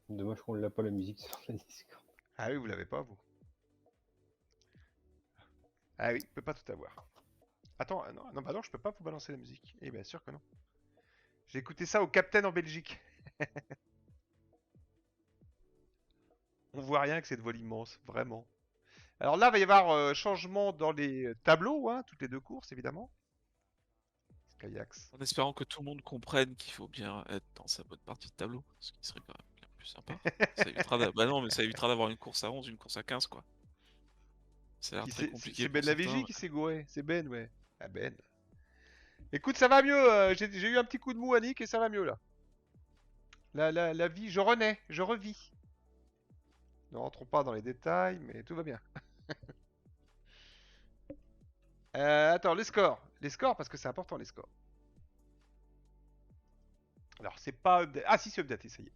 Dommage qu'on l'a pas la musique sur la Discord. Ah oui, vous l'avez pas, vous. Ah oui, peut pas tout avoir. Attends, non, non, bah non, je peux pas vous balancer la musique. Eh bien sûr que non. J'ai écouté ça au Captain en Belgique. On voit rien que cette voix immense, vraiment. Alors là, il va y avoir changement dans les tableaux, hein, toutes les 2 courses, évidemment. Skyax. En espérant que tout le monde comprenne qu'il faut bien être dans sa bonne partie de tableau, ce qui serait quand même bien plus sympa. Ça évitera bah non, mais ça évitera d'avoir une course à 11, une course à 15, quoi. Ça a l'air très compliqué C'est pour Ben certains. Lavigi qui s'est gouré. C'est Ben, ouais. Ah Ben. Écoute, ça va mieux. J'ai eu un petit coup de mou à Nick et ça va mieux là. La vie, je renais, je revis. Ne rentrons pas dans les détails, mais tout va bien. Attends, les scores. Les scores, parce que c'est important les scores. Alors, c'est pas update. Ah si, c'est updaté, ça y est.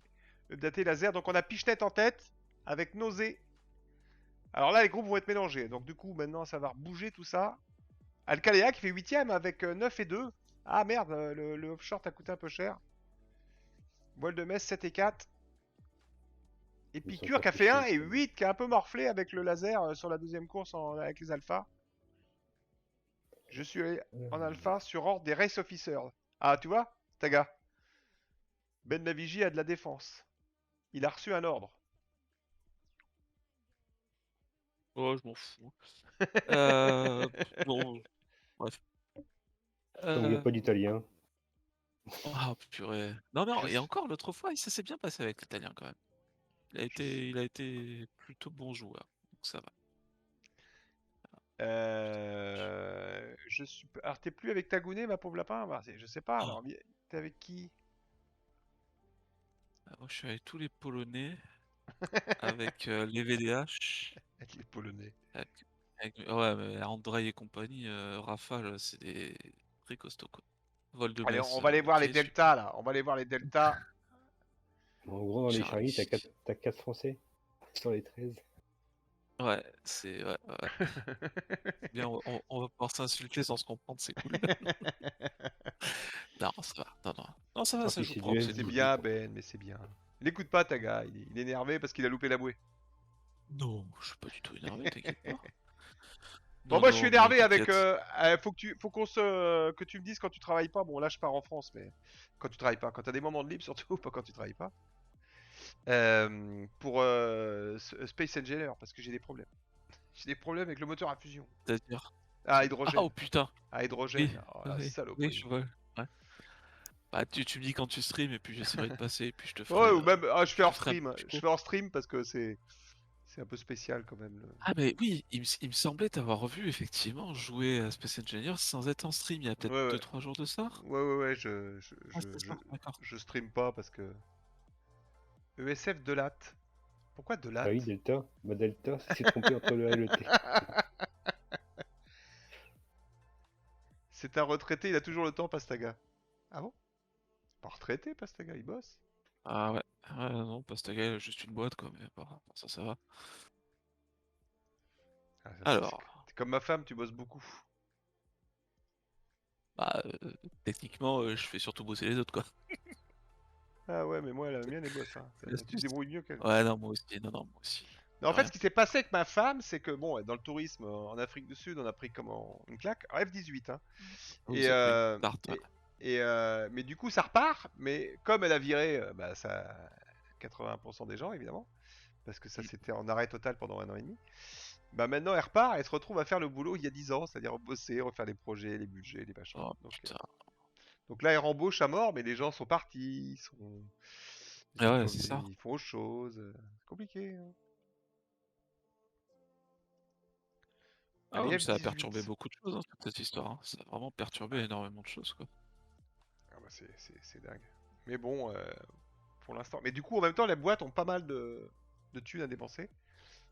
Updaté laser. Donc on a Pichenette en tête avec Nausée. Alors là, les groupes vont être mélangés. Donc du coup, maintenant, ça va bouger tout ça. Alcalea qui fait 8ème avec 9 et 2. Ah merde, le offshore t'a coûté un peu cher. Voile de Metz 7 et 4. Et Ils sont Picure pas qui a fait 1 fichés, et ça. 8, qui a un peu morflé avec le laser sur la deuxième course avec les alphas. Je suis allé en alpha sur ordre des race officers. Ah, tu vois, Taga. Ben Navigi a de la défense. Il a reçu un ordre. Oh, je m'en fous. Bon, bref. Tant qu'il n'y a pas d'italien. Ah, purée. Non, non, Je et suis, encore, l'autre fois, ça s'est bien passé avec l'italien quand même. je suis- Il a été plutôt bon joueur, donc ça va. je suis. Alors, t'es plus avec Tagounet, ma pauvre lapin? Bah, je sais pas. Oh, Alors, t'es avec qui? moi, je suis avec tous les Polonais, avec les VDH, Avec les Polonais. avec, ouais, mais Andrei et compagnie, Rafale, c'est des très costauds, quoi. Vol de Allez, on Metz, va aller voir les ok, deltas super. là. On va aller voir les deltas. En gros, dans les Charlie, Charlie. t'as 4 Français sur les 13. Ouais, c'est. Ouais, ouais. Bien, on va pouvoir s'insulter sans se comprendre, c'est cool. Non, ça va. Non, non. Non, ça va, En ça plus, joue c'est du propre, c'est C'est cool. bien, F18. Ben, mais c'est bien. L'écoute pas, Taga. Il est énervé parce qu'il a loupé la bouée. Non, je suis pas du tout énervé, t'inquiète pas. Bon, Non, moi, je suis non, mais énervé avec. t'inquiète. Faut qu'on que tu me dises quand tu travailles pas. Bon, là, je pars en France, mais quand tu travailles pas, quand t'as des moments de libre, surtout, pas quand tu travailles pas. Pour Space Engineer, parce que j'ai des problèmes. J'ai des problèmes avec le moteur à fusion. C'est-à-dire. Ah, Ah, oh hydrogène. putain. Ah, Oui, hydrogène. Oh, oui, la oui, oui, saloperie. je vois. Ouais. Bah, tu me dis quand tu stream et puis j'essaierai de passer et puis Ouais, ou même, je fais je te hors ferai un stream. petit Je tuto. fais hors stream parce que c'est un peu spécial quand même. Ah, mais oui, il me semblait t'avoir vu effectivement jouer à Space Engineer sans être en stream il y a peut-être Ouais, ouais. 2-3 jours de ça. Ouais, Ah, c'est ça, d'accord. je stream pas parce que. ESF de latte. Pourquoi de Ah oui, latte? Delta. Bah, Delta, ça s'est trompé entre le A et le T. C'est un retraité, il a toujours le temps, Pastaga. Ah bon? Pas retraité, Pastaga, il bosse. Ah ouais, ouais, non, Pastaga, juste une boîte quoi, mais bon, ça va. Ah, Alors, t'es comme ma femme, tu bosses beaucoup. bah, techniquement, je fais surtout bosser les autres quoi. Ah ouais, mais moi, la mienne, elle bosse. Hein. C'est Tu te l'astuce. débrouilles mieux qu'elle. Ouais, non, moi aussi, non, non, moi aussi. Mais en fait, ce Ouais. qui s'est passé avec ma femme, c'est que, bon, dans le tourisme en Afrique du Sud, on a pris comment une claque. F-18, hein. Et, Vous êtes pris une tarte, ouais. mais du coup, ça repart. Mais comme elle a viré bah, ça, 80% des gens, évidemment, parce que ça, Mm. c'était en arrêt total pendant 1 an et demi. Bah maintenant, elle repart, elle se retrouve à faire le boulot il y a 10 ans, c'est-à-dire bosser, refaire les projets, les budgets, les machins. Oh putain. Donc là, elle rembauche à mort, mais les gens sont partis, Ah ouais, c'est ça. ils font autre chose. C'est compliqué. Hein. Ah ouais, Allez, mais ça a perturbé F-18. beaucoup de choses, hein, toute cette histoire, hein. Ça a vraiment perturbé énormément de choses, quoi. Ah bah c'est dingue. Mais bon, pour l'instant. Mais du coup, en même temps, les boîtes ont pas mal de thunes à dépenser.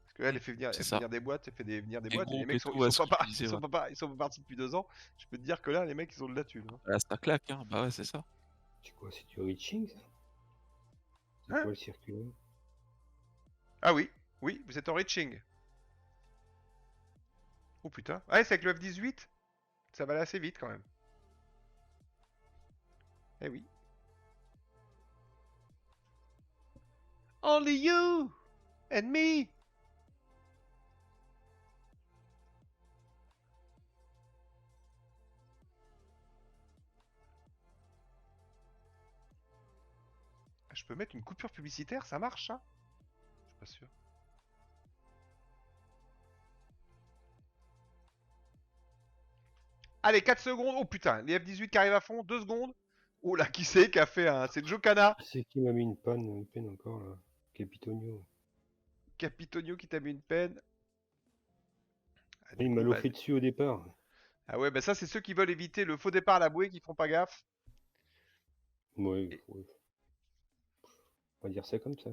Parce qu'elle, Mm. C'est elle fait ça. venir des boîtes, elle fait venir des Les boîtes, et les groupes mecs et sont, tout, ouais, ce que tu disais, ouais. ils sont pas partis depuis 2 ans. Je peux te dire que là, les mecs, ils ont de la thune. Hein. Là, ça claque, hein. Bah ouais, c'est ça. C'est quoi? C'est du reaching, ça? C'est Hein? quoi le circuit? Ah oui, oui, vous êtes en reaching. Oh putain. Ah, c'est avec le F-18. Ça va aller assez vite quand même. Eh oui. Only you and me. Je peux mettre une coupure publicitaire, ça marche ça? Je suis pas sûr. Allez, 4 secondes. Oh putain, les F18 qui arrivent à fond. 2 secondes. Oh là, qui c'est qui a fait un... C'est Jokana. Qui c'est qui m'a mis une peine encore là? Capitonio. Capitonio qui t'a mis une peine. Ah, Il du m'a coup, bah... loffé dessus au départ. ah ouais, bah ça, c'est ceux qui veulent éviter le faux départ à la bouée qui font pas gaffe. Ouais, Et- ouais. On va dire ça comme ça.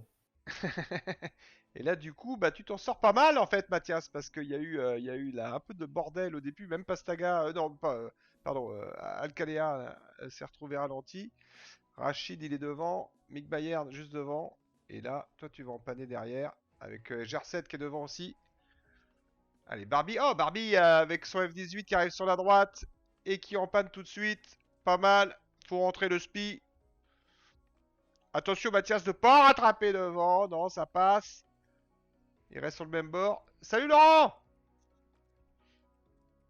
Et là, du coup, bah, tu t'en sors pas mal en fait, Mathias, parce il y a eu là un peu de bordel au début. Même Pastaga, non, pas, pardon, Alcalea s'est retrouvé ralenti. Rachid, il est devant. Mick Bayern juste devant. Et là, toi, tu vas empanner derrière avec Gerset qui est devant aussi. Allez, Barbie. Oh, Barbie avec son F18 qui arrive sur la droite et qui empanne tout de suite. Pas mal. Faut rentrer le spi. Attention, Mathias, de pas rattraper devant. Non, ça passe. Il reste sur le même bord. Salut Laurent!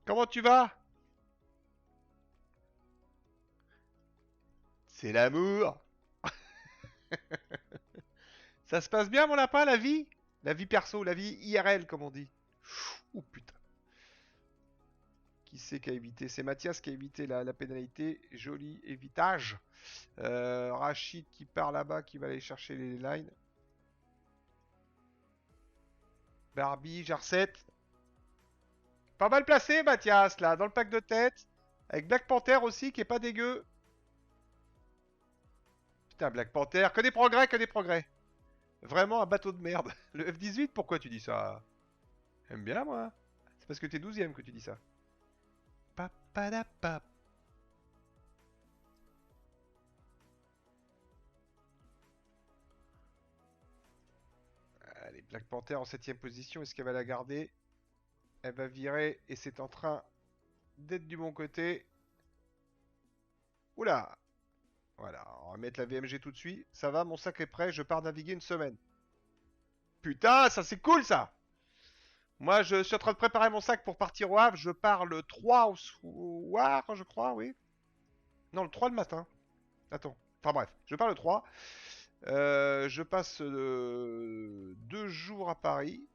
Comment tu vas? C'est l'amour. Ça se passe bien mon lapin, la vie? La vie perso, la vie IRL comme on dit. Ouh putain. Qui c'est qui a évité? C'est Mathias qui a évité la pénalité. Joli évitage. Rachid qui part là-bas, qui va aller chercher les lines. Barbie, Jarset. Pas mal placé Mathias là, dans le pack de tête. Avec Black Panther aussi qui est pas dégueu. Putain, Black Panther, que des progrès, que des progrès. Vraiment un bateau de merde. Le F18, pourquoi tu dis ça? J'aime bien moi. C'est parce que t'es 12ème que tu dis ça. Papadapap. Allez, Black Panther en 7ème position, est-ce qu'elle va la garder? Elle va virer et c'est en train d'être du bon côté. Oula. Voilà, on va mettre la VMG tout de suite. Ça va, mon sac est prêt, je pars naviguer une semaine. Putain, ça c'est cool ça. Moi, je suis en train de préparer mon sac pour partir au Havre. Je pars le 3 au soir, je crois, oui. Non, le 3 le matin. Attends. Enfin bref, je pars le 3. Je passe 2 jours à Paris.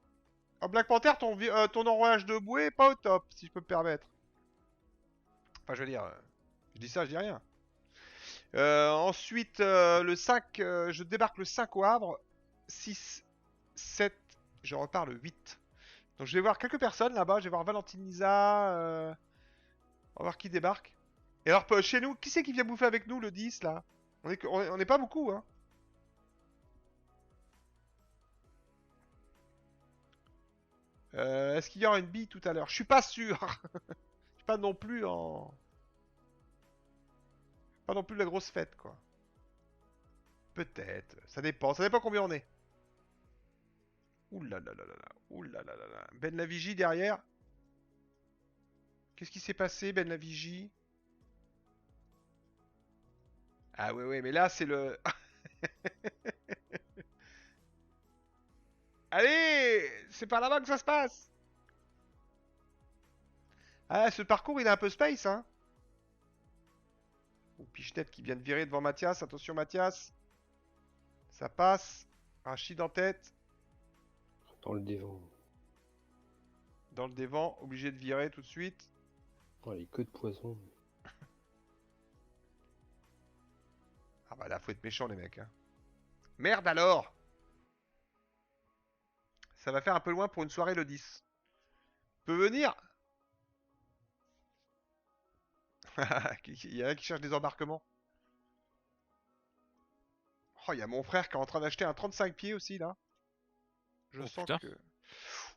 Oh, Black Panther, ton enrôlage de bouée est pas au top, si je peux me permettre. Enfin, je veux dire, je dis ça, je dis rien. Ensuite, le 5, je débarque le 5 au Havre. 6, 7, je repars le 8. Donc je vais voir quelques personnes là-bas. Je vais voir Valentine Lisa. On va voir qui débarque. Et alors, chez nous, qui c'est qui vient bouffer avec nous le 10 là? On est pas beaucoup, hein. Est-ce qu'il y aura une bille tout à l'heure? Je suis pas sûr. Je suis pas non plus en... Pas non plus la grosse fête, quoi. Peut-être. Ça dépend. Ça dépend combien on est. Ouh là là là là là. Ouh là là là là. Ben la Vigie derrière. Qu'est-ce qui s'est passé, Ben la Vigie? Ah ouais, ouais, mais là, c'est le... Allez! C'est par là-bas que ça se passe! Ah, ce parcours, il est un peu space, hein? Oh, Pichenette qui vient de virer devant Mathias. Attention, Mathias. Ça passe. Rachid en tête. Dans le dévent. Dans le dévent, obligé de virer tout de suite. Oh, les queues de poison. Ah bah là, faut être méchant, les mecs. Hein. Merde alors! Ça va faire un peu loin pour une soirée le 10. Peut venir? Il y en a qui cherchent des embarquements. Oh, il y a mon frère qui est en train d'acheter un 35 pieds aussi, là. Je Oh sens putain. que...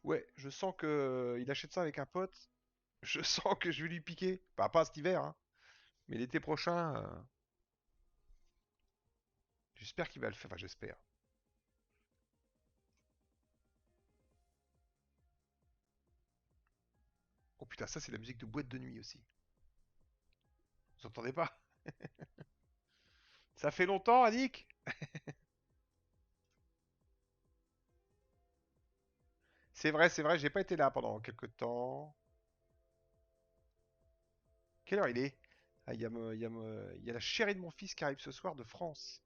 Ouais, je sens que... Il achète ça avec un pote. Je sens que je vais lui piquer. Bah, pas cet hiver, hein. Mais l'été prochain... J'espère qu'il va le faire. Enfin, j'espère. Oh putain, ça c'est la musique de boîte de nuit aussi. Vous entendez pas? Ça fait longtemps, Annick? C'est vrai, j'ai pas été là pendant quelques temps. Quelle heure il est? Ah, il y a la chérie de mon fils qui arrive ce soir de France.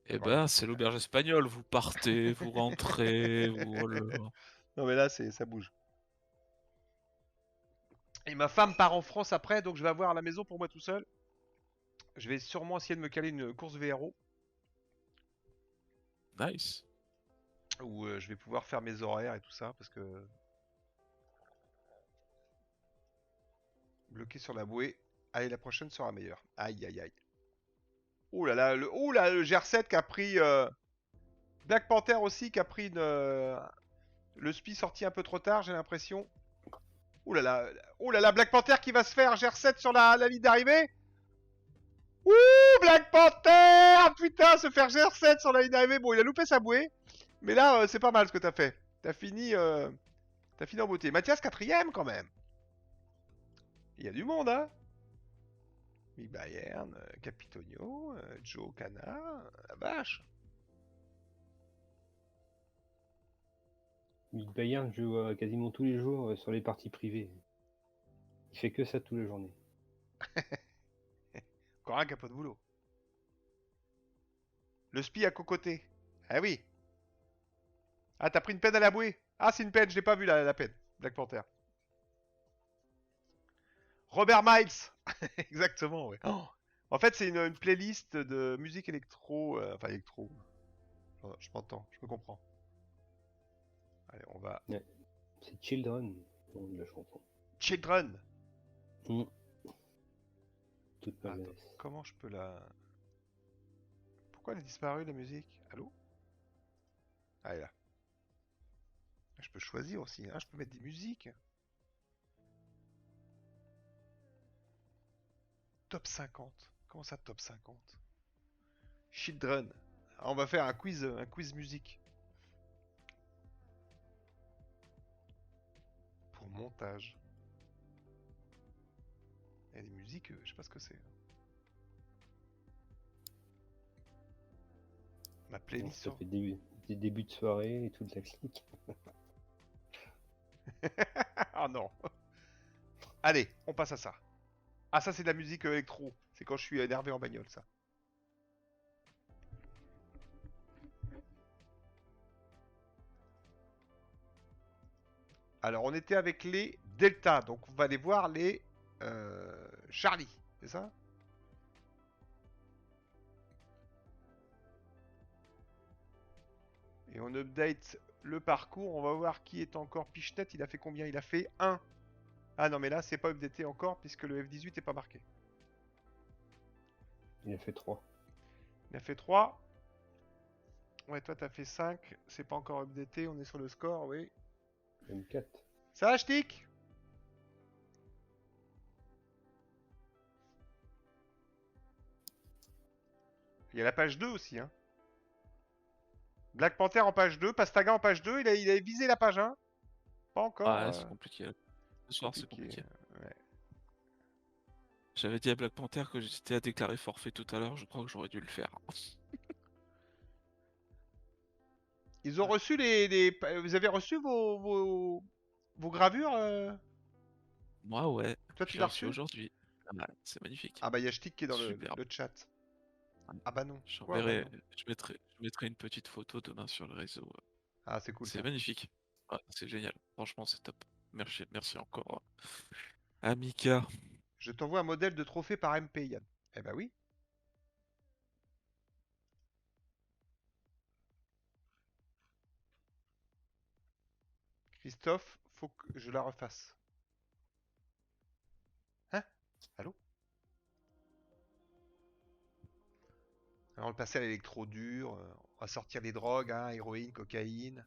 Eh Voilà. ben, c'est l'auberge espagnole. Vous partez, vous rentrez, vous... Oh là là. Non mais là, ça bouge. Et ma femme part en France après, donc je vais avoir la maison pour moi tout seul. Je vais sûrement essayer de me caler une course VRO Nice. où je vais pouvoir faire mes horaires et tout ça parce que bloqué sur la bouée. Allez, la prochaine sera meilleure. Aïe aïe aïe. Ouh là là, le GR7 qui a pris Black Panther aussi qui a pris le SPI sorti un peu trop tard, j'ai l'impression. Ouh là là, Black Panther qui va se faire GR7 sur la ligne d'arrivée. Ouh, Black Panther! Putain, se faire GR7 sur la ligne d'arrivée. Bon, il a loupé sa bouée. Mais là, c'est pas mal ce que t'as fait. T'as fini en beauté. Mathias, 4ème quand même. Il y a du monde, hein? Mick Bayern, Capitonio, Joe Cana, la vache. Mick Bayern joue quasiment tous les jours sur les parties privées. Il fait que ça toute la journée. Encore un capot de boulot. Le SPI à cocoté. Ah oui. Ah, t'as pris une peine à la bouée. Ah, c'est une peine, je l'ai pas vu la peine. Black Panther. Robert Miles. Exactement, ouais. Oh. En fait, c'est une playlist de musique électro. Enfin, électro. Je m'entends, je me comprends. Allez, on va. Ouais. C'est Children, le nom de la chanson. Children. Toute ma Attends, jeunesse. comment je peux la. Pourquoi elle a disparu la musique? Allô? Ah, elle est là. Je peux choisir aussi, hein. Je peux mettre des musiques. Top 50. Comment ça, top 50? Children. Alors, on va faire un quiz musique. Pour montage. Il y a des musiques, je sais pas ce que c'est. Ma Donc, playlist ça sur... fait des débuts de soirée et toute la clique. Ah non. Allez, on passe à ça. Ah, ça c'est de la musique électro. C'est quand je suis énervé en bagnole, ça. Alors, on était avec les Delta. Donc, on va aller voir les Charlie. C'est ça? Et on update le parcours. On va voir qui est encore Pichenet. Il a fait combien? Il a fait 1. Ah non, mais là, c'est pas updaté encore puisque le F18 est pas marqué. Il a fait 3. Il a fait 3. Ouais, toi, t'as fait 5. C'est pas encore updaté. On est sur le score, oui. Même 4. Ça va, Ch'tik? Il y a la page 2 aussi, hein. Black Panther en page 2, Pastaga en page 2. Il a visé la page 1. Pas encore. Ah, c'est compliqué. Ce soir, c'est compliqué. Ouais. J'avais dit à Black Panther que j'étais à déclarer forfait tout à l'heure. Je crois que j'aurais dû le faire. Ils ont reçu les... Vous avez reçu vos gravures Moi, ouais. Toi, Je tu l'ai l'as reçu reçu? aujourd'hui. Ah, c'est magnifique. Ah bah, il y a Ch'tik qui est dans le Superbe. chat. Ah bah non. Quoi, J'enverrai, bah non. je mettrai une petite photo demain sur le réseau. Ah, c'est cool ça. C'est magnifique. Ouais, c'est génial. Franchement, c'est top. Merci encore à Mika. Je t'envoie un modèle de trophée par MP, Yann. Eh bah oui. Christophe, faut que je la refasse. Hein? Allô? Alors, on va passer à l'électro dur. On va sortir les drogues, hein, héroïne, cocaïne.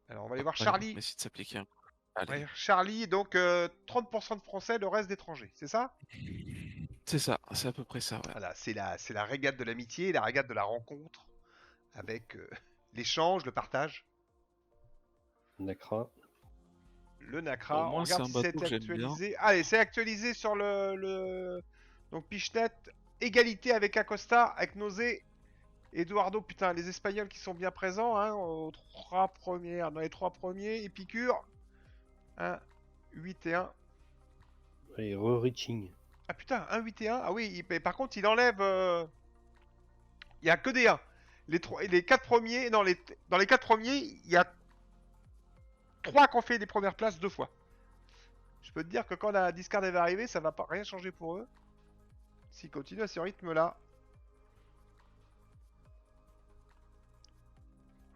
Alors, on va aller voir Charlie. On essaie de s'appliquer un coup. Allez. Ouais, Charlie, donc 30% de Français, le reste d'étrangers, c'est ça? C'est ça, c'est à peu près ça, ouais. Voilà, c'est la régate de l'amitié, la régate de la rencontre, avec l'échange, le partage. Nacra. Le Nacra, Au moins, on regarde c'est un si bateau c'est que j'aime bien. actualisé. Allez, c'est actualisé sur Donc Pichenet, égalité avec Acosta, avec Nosé, Eduardo, putain, les Espagnols qui sont bien présents, hein, dans les 3 premiers, Épicure, 1, 8 et 1. Allez, re-reaching. Ah putain, 1, 8 et 1. Ah oui, mais par contre, il enlève... Il y a que des 1. Les 4 premiers... Non, dans les 4 premiers, il y a 3 qui ont fait des premières places 2 fois. Je peux te dire que quand la discard va arriver, ça va pas rien changer pour eux. S'ils continuent à ce rythme-là.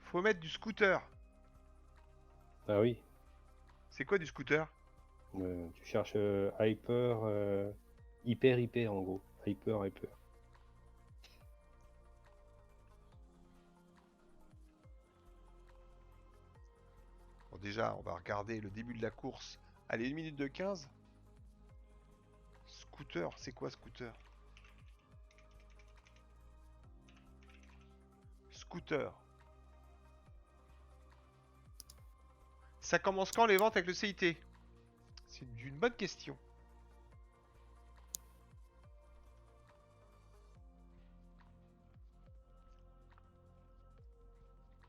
Faut mettre du scooter. Ah oui. C'est quoi du scooter? Tu cherches hyper, hyper en gros. Hyper. Bon, déjà, on va regarder le début de la course. Allez, 1 minute de 15. Scooter, c'est quoi scooter? Scooter. Ça commence quand les ventes avec le CIT? C'est une bonne question.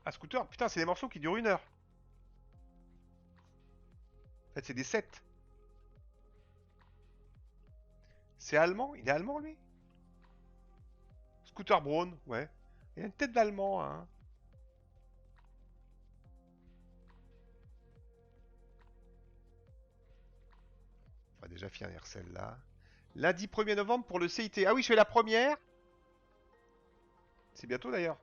Ah, scooter, putain, c'est des morceaux qui durent 1 heure. En fait, c'est des sets. C'est allemand? Il est allemand, lui? Scooter Braun, ouais. Il a une tête d'allemand, hein. On va déjà finir celle-là. Lundi 1er novembre pour le CIT. Ah oui, je fais la première. C'est bientôt d'ailleurs.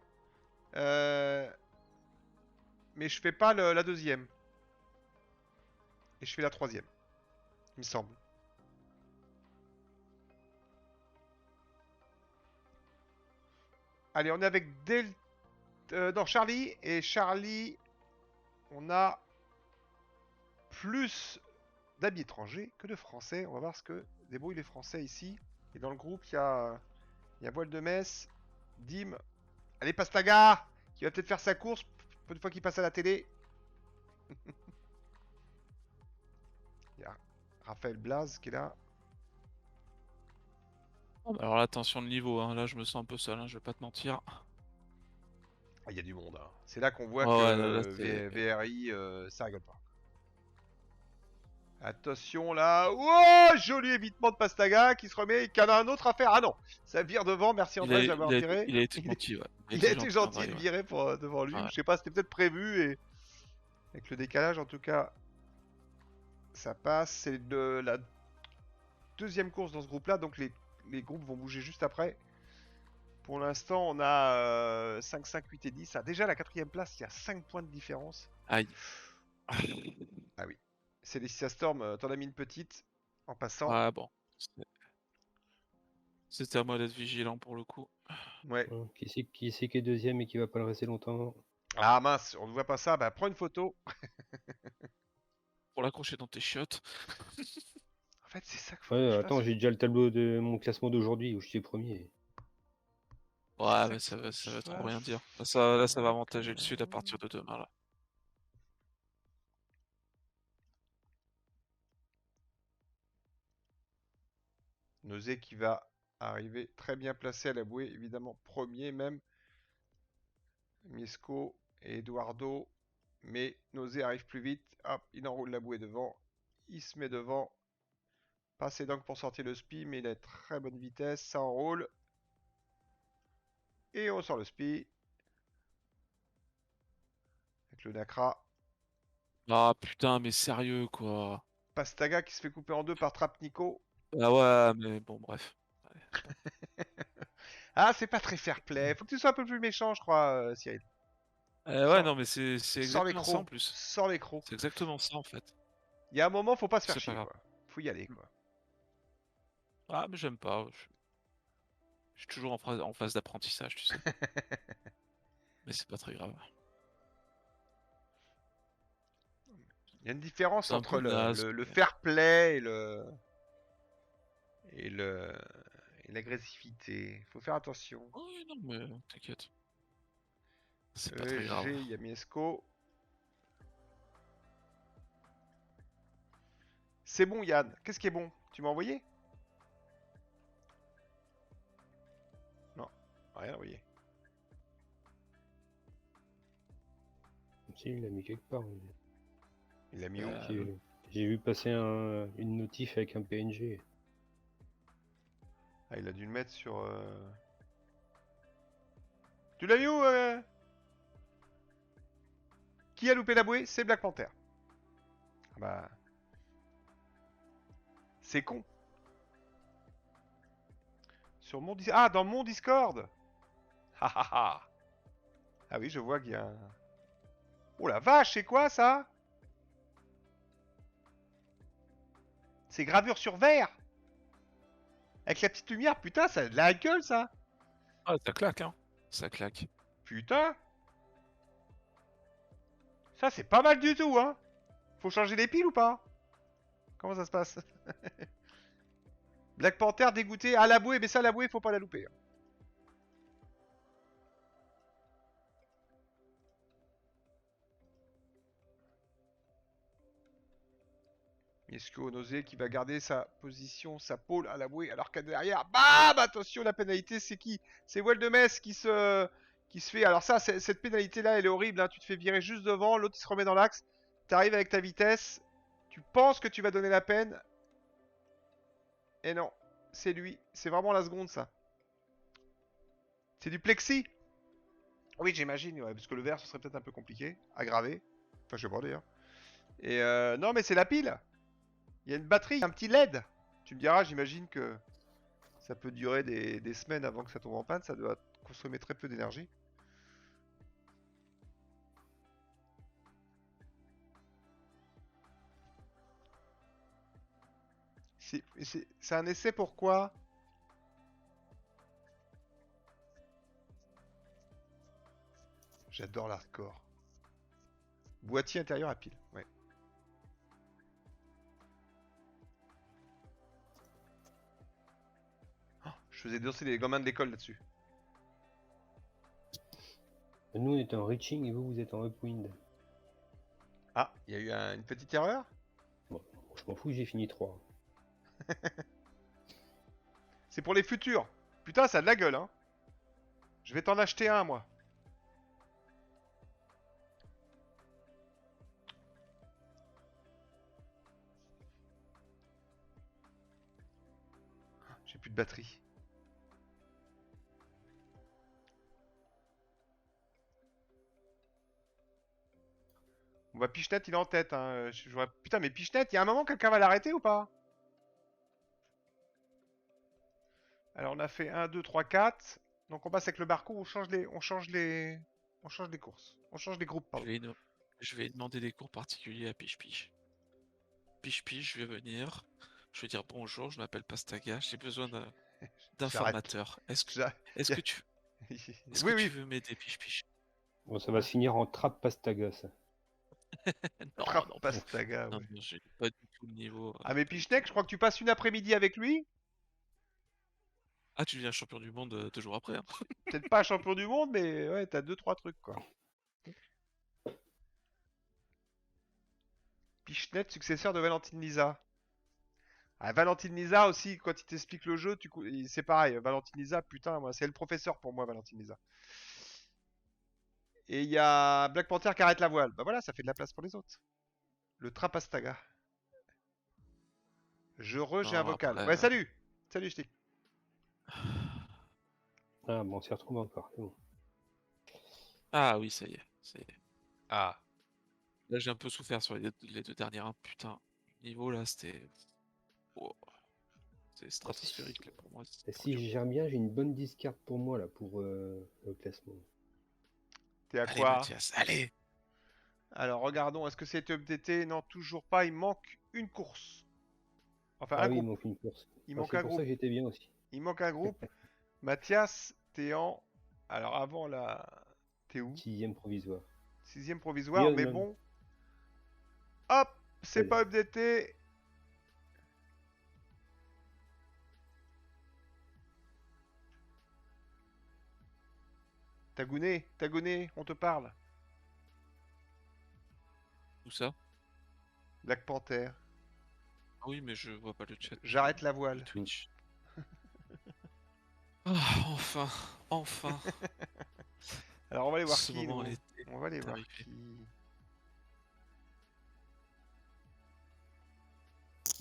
Mais je fais pas la deuxième. Et je fais la troisième. Il me semble. Allez, on est avec non, Charlie. Et Charlie, on a plus d'amis étrangers que de Français. On va voir ce que débrouillent les Français ici. Et dans le groupe, il y a Voile de Metz, Dim. Allez, Pastaga, qui va peut-être faire sa course une fois qu'il passe à la télé. Il y a Raphaël Blaz qui est là. Alors là, attention le niveau, hein. Là je me sens un peu seul, hein, je vais pas te mentir. Ah, il y a du monde, hein. C'est là qu'on voit Ouais, ouais, que là, c'est... VRI, ça rigole pas. Attention là. Oh, joli évitement de Pastaga qui se remet. Qu'il y en a un autre à faire. Ah non, ça vire devant. Merci André de l'avoir viré. il a été gentil, ouais. Il a été gentil André, de ouais. virer devant lui. Ouais. Je sais pas, c'était peut-être prévu. Et avec le décalage, en tout cas, ça passe. C'est de la deuxième course dans ce groupe-là. Donc les groupes vont bouger juste après. Pour l'instant, on a 5, 5, 8 et 10. Ah, déjà, la quatrième place, il y a 5 points de différence. Aïe. Ah oui. C'est les Storm, t'en as mis une petite en passant. Ouais, bon. C'était à moi d'être vigilant pour le coup. Ouais. Qui c'est qui est deuxième et qui va pas le rester longtemps? Ah mince, on ne voit pas ça. Bah, prends une photo. Pour l'accrocher dans tes chiottes. En fait, c'est ça qu'il faut que Ouais, je attends, fasse. j'ai déjà le tableau de mon classement d'aujourd'hui où je suis premier. Ouais, C'est mais ça ça va qu'il trop faut rien que dire. je Là, ça va fasse. avantager le sud à partir de demain, là. Nosé qui va arriver très bien placé à la bouée, évidemment premier même. Miesco et Eduardo. Mais Nosé arrive plus vite. Hop, il enroule la bouée devant. Il se met devant. Pas assez d'angle pour sortir le spi, mais il a très bonne vitesse. Ça enroule. Et on sort le spi. Avec le Nacra. Ah putain, mais sérieux, quoi. Pastaga qui se fait couper en deux par Trapnico. Ah ouais, mais bon, bref. Ah, c'est pas très fair play. Faut que tu sois un peu plus méchant, je crois, Cyril. Ouais, Sors, non, mais c'est sors les exactement ça en crocs. plus. Sors les crocs. C'est exactement ça en fait. Il y a un moment, faut pas se faire C'est pas chier, grave. quoi. Faut y aller, quoi. Ah, mais j'aime pas. Je suis toujours en phase d'apprentissage, tu sais. Mais c'est pas très grave. Il y a une différence C'est un entre peu naze. le fair play et le et l'agressivité. Faut faire attention. Oui, non, mais t'inquiète. C'est pas très grave. G, il y a Miesco. C'est bon, Yann. Qu'est-ce qui est bon? Tu m'as envoyé? Non, rien envoyé. Si, il l'a mis quelque part. Il l'a mis où? J'ai vu passer une notif avec un PNG. Ah, il a dû le mettre sur... Tu l'as mis où Qui a loupé la bouée? C'est Black Panther. Ah bah... C'est con. Sur mon Ah, dans mon Discord. Ah ah ah. Ah oui, je vois qu'il y a un... Oh la vache, c'est quoi ça? C'est gravure sur verre. Avec la petite lumière, putain, ça a de la gueule ça. Ah, ça claque, hein. Ça claque. Putain. Ça, c'est pas mal du tout, hein. Faut changer les piles ou pas? Comment ça se passe? Black Panther dégoûté. Ah, la bouée, mais ça, la bouée, faut pas la louper. Miesco nausée qui va garder sa position, sa pôle à la bouée, alors qu'à derrière, bam! Attention, la pénalité, c'est qui? C'est Weldemes qui se fait. Alors, ça, cette pénalité-là, elle est horrible. Hein. Tu te fais virer juste devant, l'autre il se remet dans l'axe. Tu arrives avec ta vitesse. Tu penses que tu vas donner la peine. Et non, c'est lui. C'est vraiment la seconde, ça. C'est du plexi. Oui, j'imagine, ouais, parce que le verre, ce serait peut-être un peu compliqué à graver. Enfin, je sais pas d'ailleurs. Et non, mais c'est la pile. Il y a une batterie, un petit LED. Tu me diras, j'imagine que ça peut durer des semaines avant que ça tombe en panne. Ça doit consommer très peu d'énergie. C'est un essai pourquoi? J'adore l'hardcore. Boîtier intérieur à pile, ouais. Oh, je faisais danser les gamins de l'école là-dessus. Nous, on est en reaching et vous, vous êtes en upwind. Ah, il y a eu une petite erreur? Bon, je m'en fous, j'ai fini 3. C'est pour les futurs. Putain, ça a de la gueule, hein. Je vais t'en acheter un, moi. J'ai plus de batterie. On va Pichenette, il est en tête. Hein. Putain, mais Pichenette, il y a un moment, quelqu'un va l'arrêter ou pas? Alors, on a fait 1, 2, 3, 4. Donc, on passe avec le barco, on change les courses. On change les groupes, pardon. Je vais demander des cours particuliers à Piche Piche. Piche Piche, je vais venir. Je vais dire bonjour, je m'appelle Pastaga, j'ai besoin d'informateurs. Est-ce que tu Oui. veux m'aider, Piche Piche? Bon, ça va se finir en trap pastaga, ça. Non, non, Pastaga, non, ouais. non, j'ai pas du tout le niveau. Ah, mais Pichnek, je crois que tu passes une après-midi avec lui. Ah, tu deviens champion du monde 2 jours après. Hein. Peut-être pas champion du monde, mais ouais, t'as 2-3 trucs, quoi. Pichnet, successeur de Valentine Lisa. Ah, Valentine Lisa aussi, quand il t'explique le jeu, c'est pareil. Valentine Lisa, putain, moi, c'est le professeur pour moi, Valentine Lisa. Et il y a Black Panther qui arrête la voile. Bah voilà, ça fait de la place pour les autres. Le Trapastaga. J'ai un vocal. Après, Ouais, salut. Salut, Ch'ti. Ah, bon, on s'y retrouve encore. C'est bon. Ah oui, ça y est, ça y est. Ah. Là, j'ai un peu souffert sur les 2 dernières. Hein. Putain, le niveau là, c'était. Oh, c'est stratosphérique là, pour moi. Et si je gère bien, j'ai une bonne discard pour moi, là, pour le classement. T'es à Allez, quoi? Mathias, allez! Alors, regardons. Est-ce que c'est updaté? Non, toujours pas. Il manque une course. Enfin, Ah un oui, il groupe. manque une course. Il Ah, manque c'est un pour ça groupe. que j'étais bien aussi. Il manque un groupe. Mathias, t'es en. Alors, avant la. T'es où? 6ème provisoire. 6ème provisoire, mais Même. bon. Hop! C'est Allez. pas updaté. Tagouné, on te parle. Tout ça? Black Panther. Ah oui, mais je vois pas le chat. J'arrête la de voile. Twitch. Ah, enfin, enfin. Alors on va aller voir Ce qui, moment nous. est On va aller voir arrivé. qui.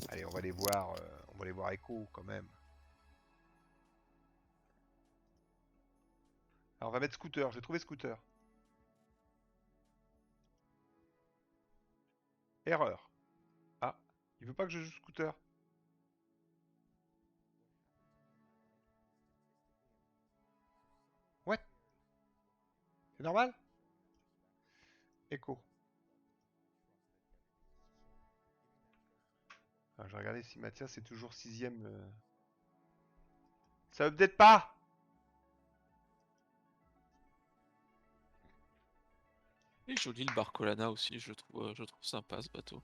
Allez, on va aller voir Echo quand même. Alors on va mettre Scooter, je vais trouver Scooter. Erreur. Il veut pas que je joue scooter. What? C'est normal? Echo. Alors, je vais regarder si Mathias est toujours 6ème. Ça update pas! Il est joli le Barcolana aussi, je trouve sympa ce bateau.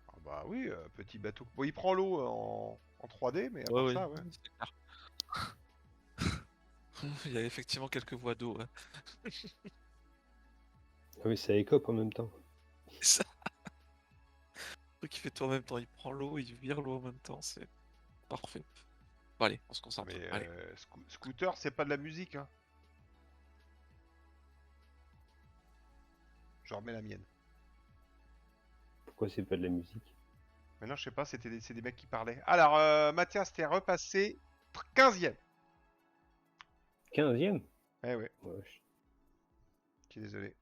Ah bah oui, petit bateau. Bon, il prend l'eau en 3D, mais à part ça, ouais. c'est clair. Il y a effectivement quelques voies d'eau. Ouais. Ah oui, ça écope en même temps. C'est ça. Le truc qui fait tout en même temps, il prend l'eau, il vire l'eau en même temps, c'est parfait. Bon allez, on se concentre. Mais Allez. scooter, c'est pas de la musique, hein. Je remets la mienne. Pourquoi c'est pas de la musique? Maintenant, je sais pas, c'est des mecs qui parlaient. Alors, Mathias, t'es repassé 15ème. 15e? Eh ouais, Ouais, je suis désolé.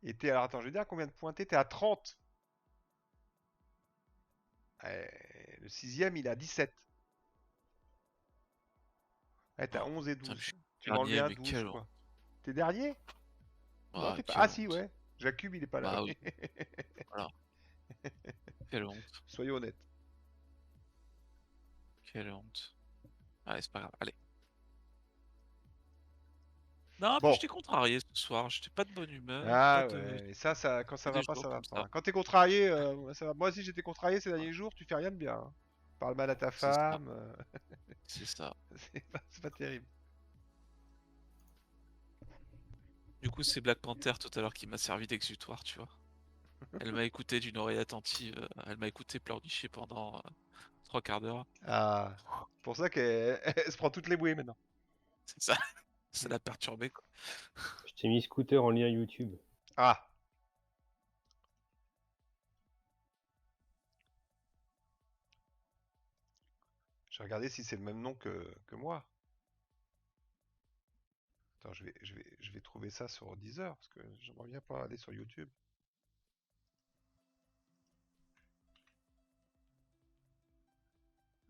Et t'es, alors attends, je vais dire combien de points t'es à 30. Le 6ème, il est à 17. T'as 11 et 12. Putain, Tu m'as enlevé un mais 12, quel quoi. T'es dernier? Non, t'es pas... Ah si, ouais. Jacob, il est pas là. Bah oui. Voilà. Quelle honte. Soyons honnêtes. Quelle honte. Allez, c'est pas grave, allez. Non, Bon. puis je t'ai contrarié ce soir, j'étais pas de bonne humeur. Ah pas de... ouais, mais ça, quand ça des va pas, jours ça va comme pas. ça. Quand t'es contrarié, ça va. Moi aussi j'étais contrarié ces derniers jours, tu fais rien de bien, hein. Parle mal à ta C'est ça. femme. C'est ça. C'est pas terrible. Du coup, c'est Black Panther tout à l'heure qui m'a servi d'exutoire, tu vois. Elle m'a écouté d'une oreille attentive, elle m'a écouté pleurnicher pendant 3 quarts d'heure. Ah, c'est pour ça qu'elle elle se prend toutes les bouées maintenant. C'est ça. Ça l'a perturbé, quoi. Je t'ai mis scooter en lien YouTube. Ah. Je vais regarder si c'est le même nom que moi. Attends, je vais trouver ça sur Deezer parce que j'aimerais bien pas aller sur YouTube.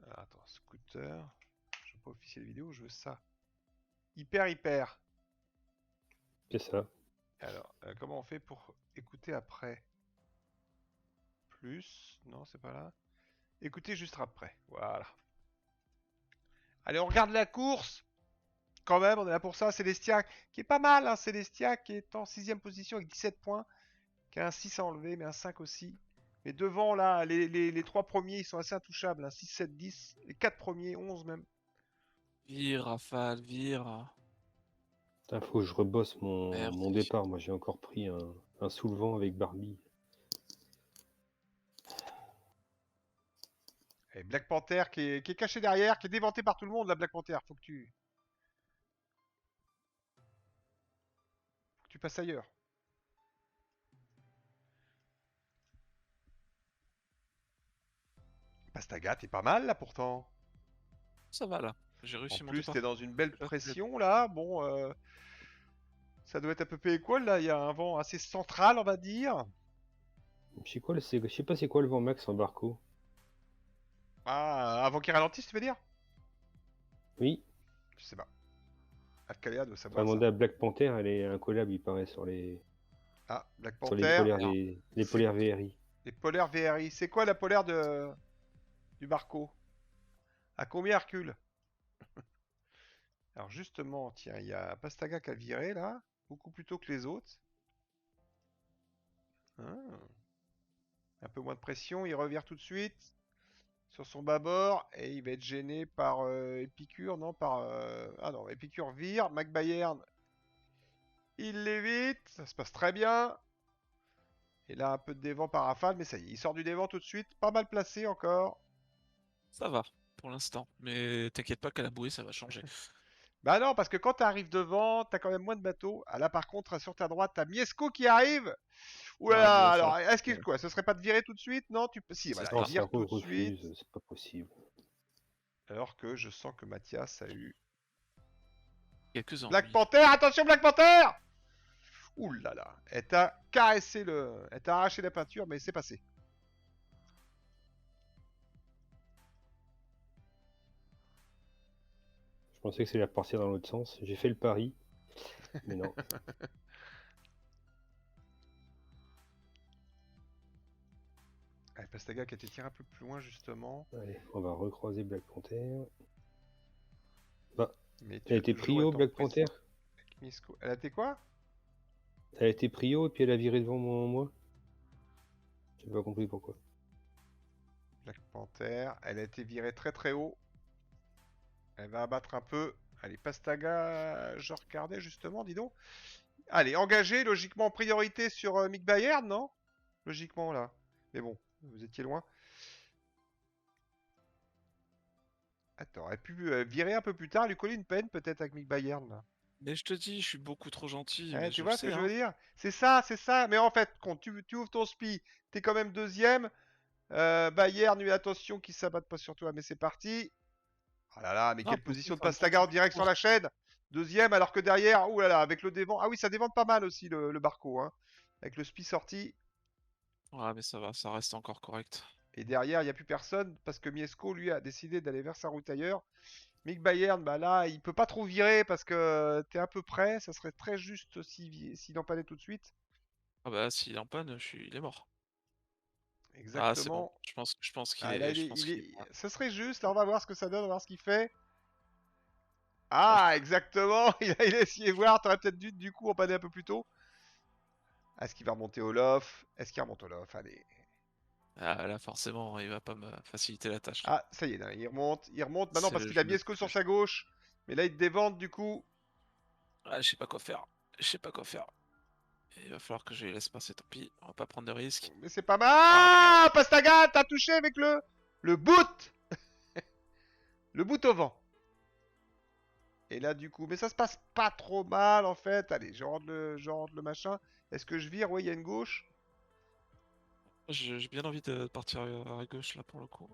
Ah, attends, scooter. Je veux pas officiel vidéo, je veux ça. Hyper. C'est ça. Alors, comment on fait pour écouter après? Plus, non, c'est pas là. Écoutez juste après, voilà. Allez, on regarde la course. Quand même, on est là pour ça. Célestia, qui est pas mal, hein. Célestia, qui est en 6ème position avec 17 points. Qui a un 6 à enlever, mais un 5 aussi. Mais devant, là, les 3 premiers, ils sont assez intouchables, hein. 6, 7, 10. Les 4 premiers, 11 même. Vire, Rafale, vire. Putain, faut que je rebosse Merde. mon départ. Moi, j'ai encore pris un soulevant avec Barbie. Et Black Panther qui est caché derrière, qui est déventé par tout le monde, la Black Panther. Faut que tu passes ailleurs. Pastaga, t'es pas mal là pourtant. Ça va là. J'ai En réussi mon plus, départ. t'es dans une belle Là, pression là. Bon, ça doit être à peu près équal là. Il y a un vent assez central, on va dire. Je sais pas c'est quoi le vent max en barco. Ah, avant qu'il ralentisse, tu veux dire? Oui. Je sais pas. Alcalea doit Enfin, savoir demander ça. à Black Panther, elle est incollable, il paraît, sur les Ah, Black sur les Panther. polaires, les polaires VRI. Les polaires VRI. C'est quoi la polaire du Barco? À combien Hercule? Alors justement, tiens, il y a Pastaga qui a viré là, beaucoup plus tôt que les autres. Ah. Un peu moins de pression, il revire tout de suite sur son bâbord et il va être gêné par Épicure, non par ah non, Épicure vire, McBayern il l'évite, ça se passe très bien. Et là un peu de dévent par Rafale, mais ça y est, il sort du dévent tout de suite, pas mal placé encore. Ça va pour l'instant. Mais t'inquiète pas qu'à la bouée, ça va changer. Bah non, parce que quand t'arrives devant, t'as quand même moins de bateaux. Ah là par contre, sur ta droite, t'as Miesco qui arrive. Oula, Ah, alors est-ce qu'il quoi? Ce serait pas de virer tout de suite? Non, tu peux. Si, C'est voilà, ça. il Non, ça vire tout de suite. refuse, c'est pas possible. Alors que je sens que Mathias a eu. Quelques Black ennuis. Panther, attention Black Panther! Ouh là là. Elle t'a caressé le... Elle t'a arraché la peinture, mais c'est passé. Je pensais que c'était repartir dans l'autre sens. J'ai fait le pari, mais non. Allez, Pastaga qui a été tiré un peu plus loin, justement. Allez, on va recroiser Black Panther. Bah, Mais elle a été prio, Black Panther. Elle a été quoi? Elle a été prio et puis elle a viré devant moi. J'ai pas compris pourquoi. Black Panther. Elle a été virée très très haut. Elle va abattre un peu. Allez, Pastaga, je regardais justement, dis donc. Allez, engagé, logiquement en priorité sur Mick Bayern, non? Logiquement, là. Mais bon, vous étiez loin. Attends, elle a pu virer un peu plus tard, lui coller une peine peut-être avec Mick Bayern, là. Mais je te dis, je suis beaucoup trop gentil, Ouais, mais tu je le vois ce que sais, je hein. veux dire? C'est ça, c'est ça. Mais en fait, quand tu ouvres ton spi, t'es quand même deuxième. Bayern, lui, attention qu'il s'abatte pas sur toi, mais c'est parti. Ah là là, mais Non, quelle parce qu'il position de faut me Pastaga en continuer direct sur la chaîne. Deuxième, alors que derrière, ouh là là, avec le dévent. Ah oui, ça dévente pas mal aussi le Barco, hein. Avec le spi sorti. Ouais, mais ça va, ça reste encore correct. Et derrière, il n'y a plus personne parce que Miesco, lui, a décidé d'aller vers sa route ailleurs. Mick Bayern, bah là, il peut pas trop virer parce que t'es un peu près. Ça serait très juste s'il en panait tout de suite. Ah bah, s'il est en panne, il est mort. Ah, c'est bon. Exactement. Je pense qu'il Ah, là, est, je pense qu'il est mort. ce serait juste. Là, on va voir ce que ça donne, on va voir ce qu'il fait. Là, Ah, exactement. Il a essayé de voir. T'aurais peut-être dû, du coup, en panner un peu plus tôt. Est-ce qu'il va remonter au loft? Est-ce qu'il remonte au loft? Allez. là, forcément, il va pas me faciliter la tâche, là. Ah, ça y est, là, il remonte. Il remonte. Maintenant, C'est parce le qu'il a jeu le Miesco plus sur sa logique. gauche. Mais là, il te dévente, du coup. Ah, je sais pas quoi faire. Je sais pas quoi faire. Il va falloir que je les laisse passer, tant pis. On va pas prendre de risques. Mais c'est pas mal. Ah, Pastaga, t'as touché avec le boot. Le boot au vent. Et là, du coup, mais ça se passe pas trop mal en fait. Allez, je rentre le machin. Est-ce que je vire? Oui, il y a une gauche. J'ai bien envie de partir à gauche, là, pour le coup.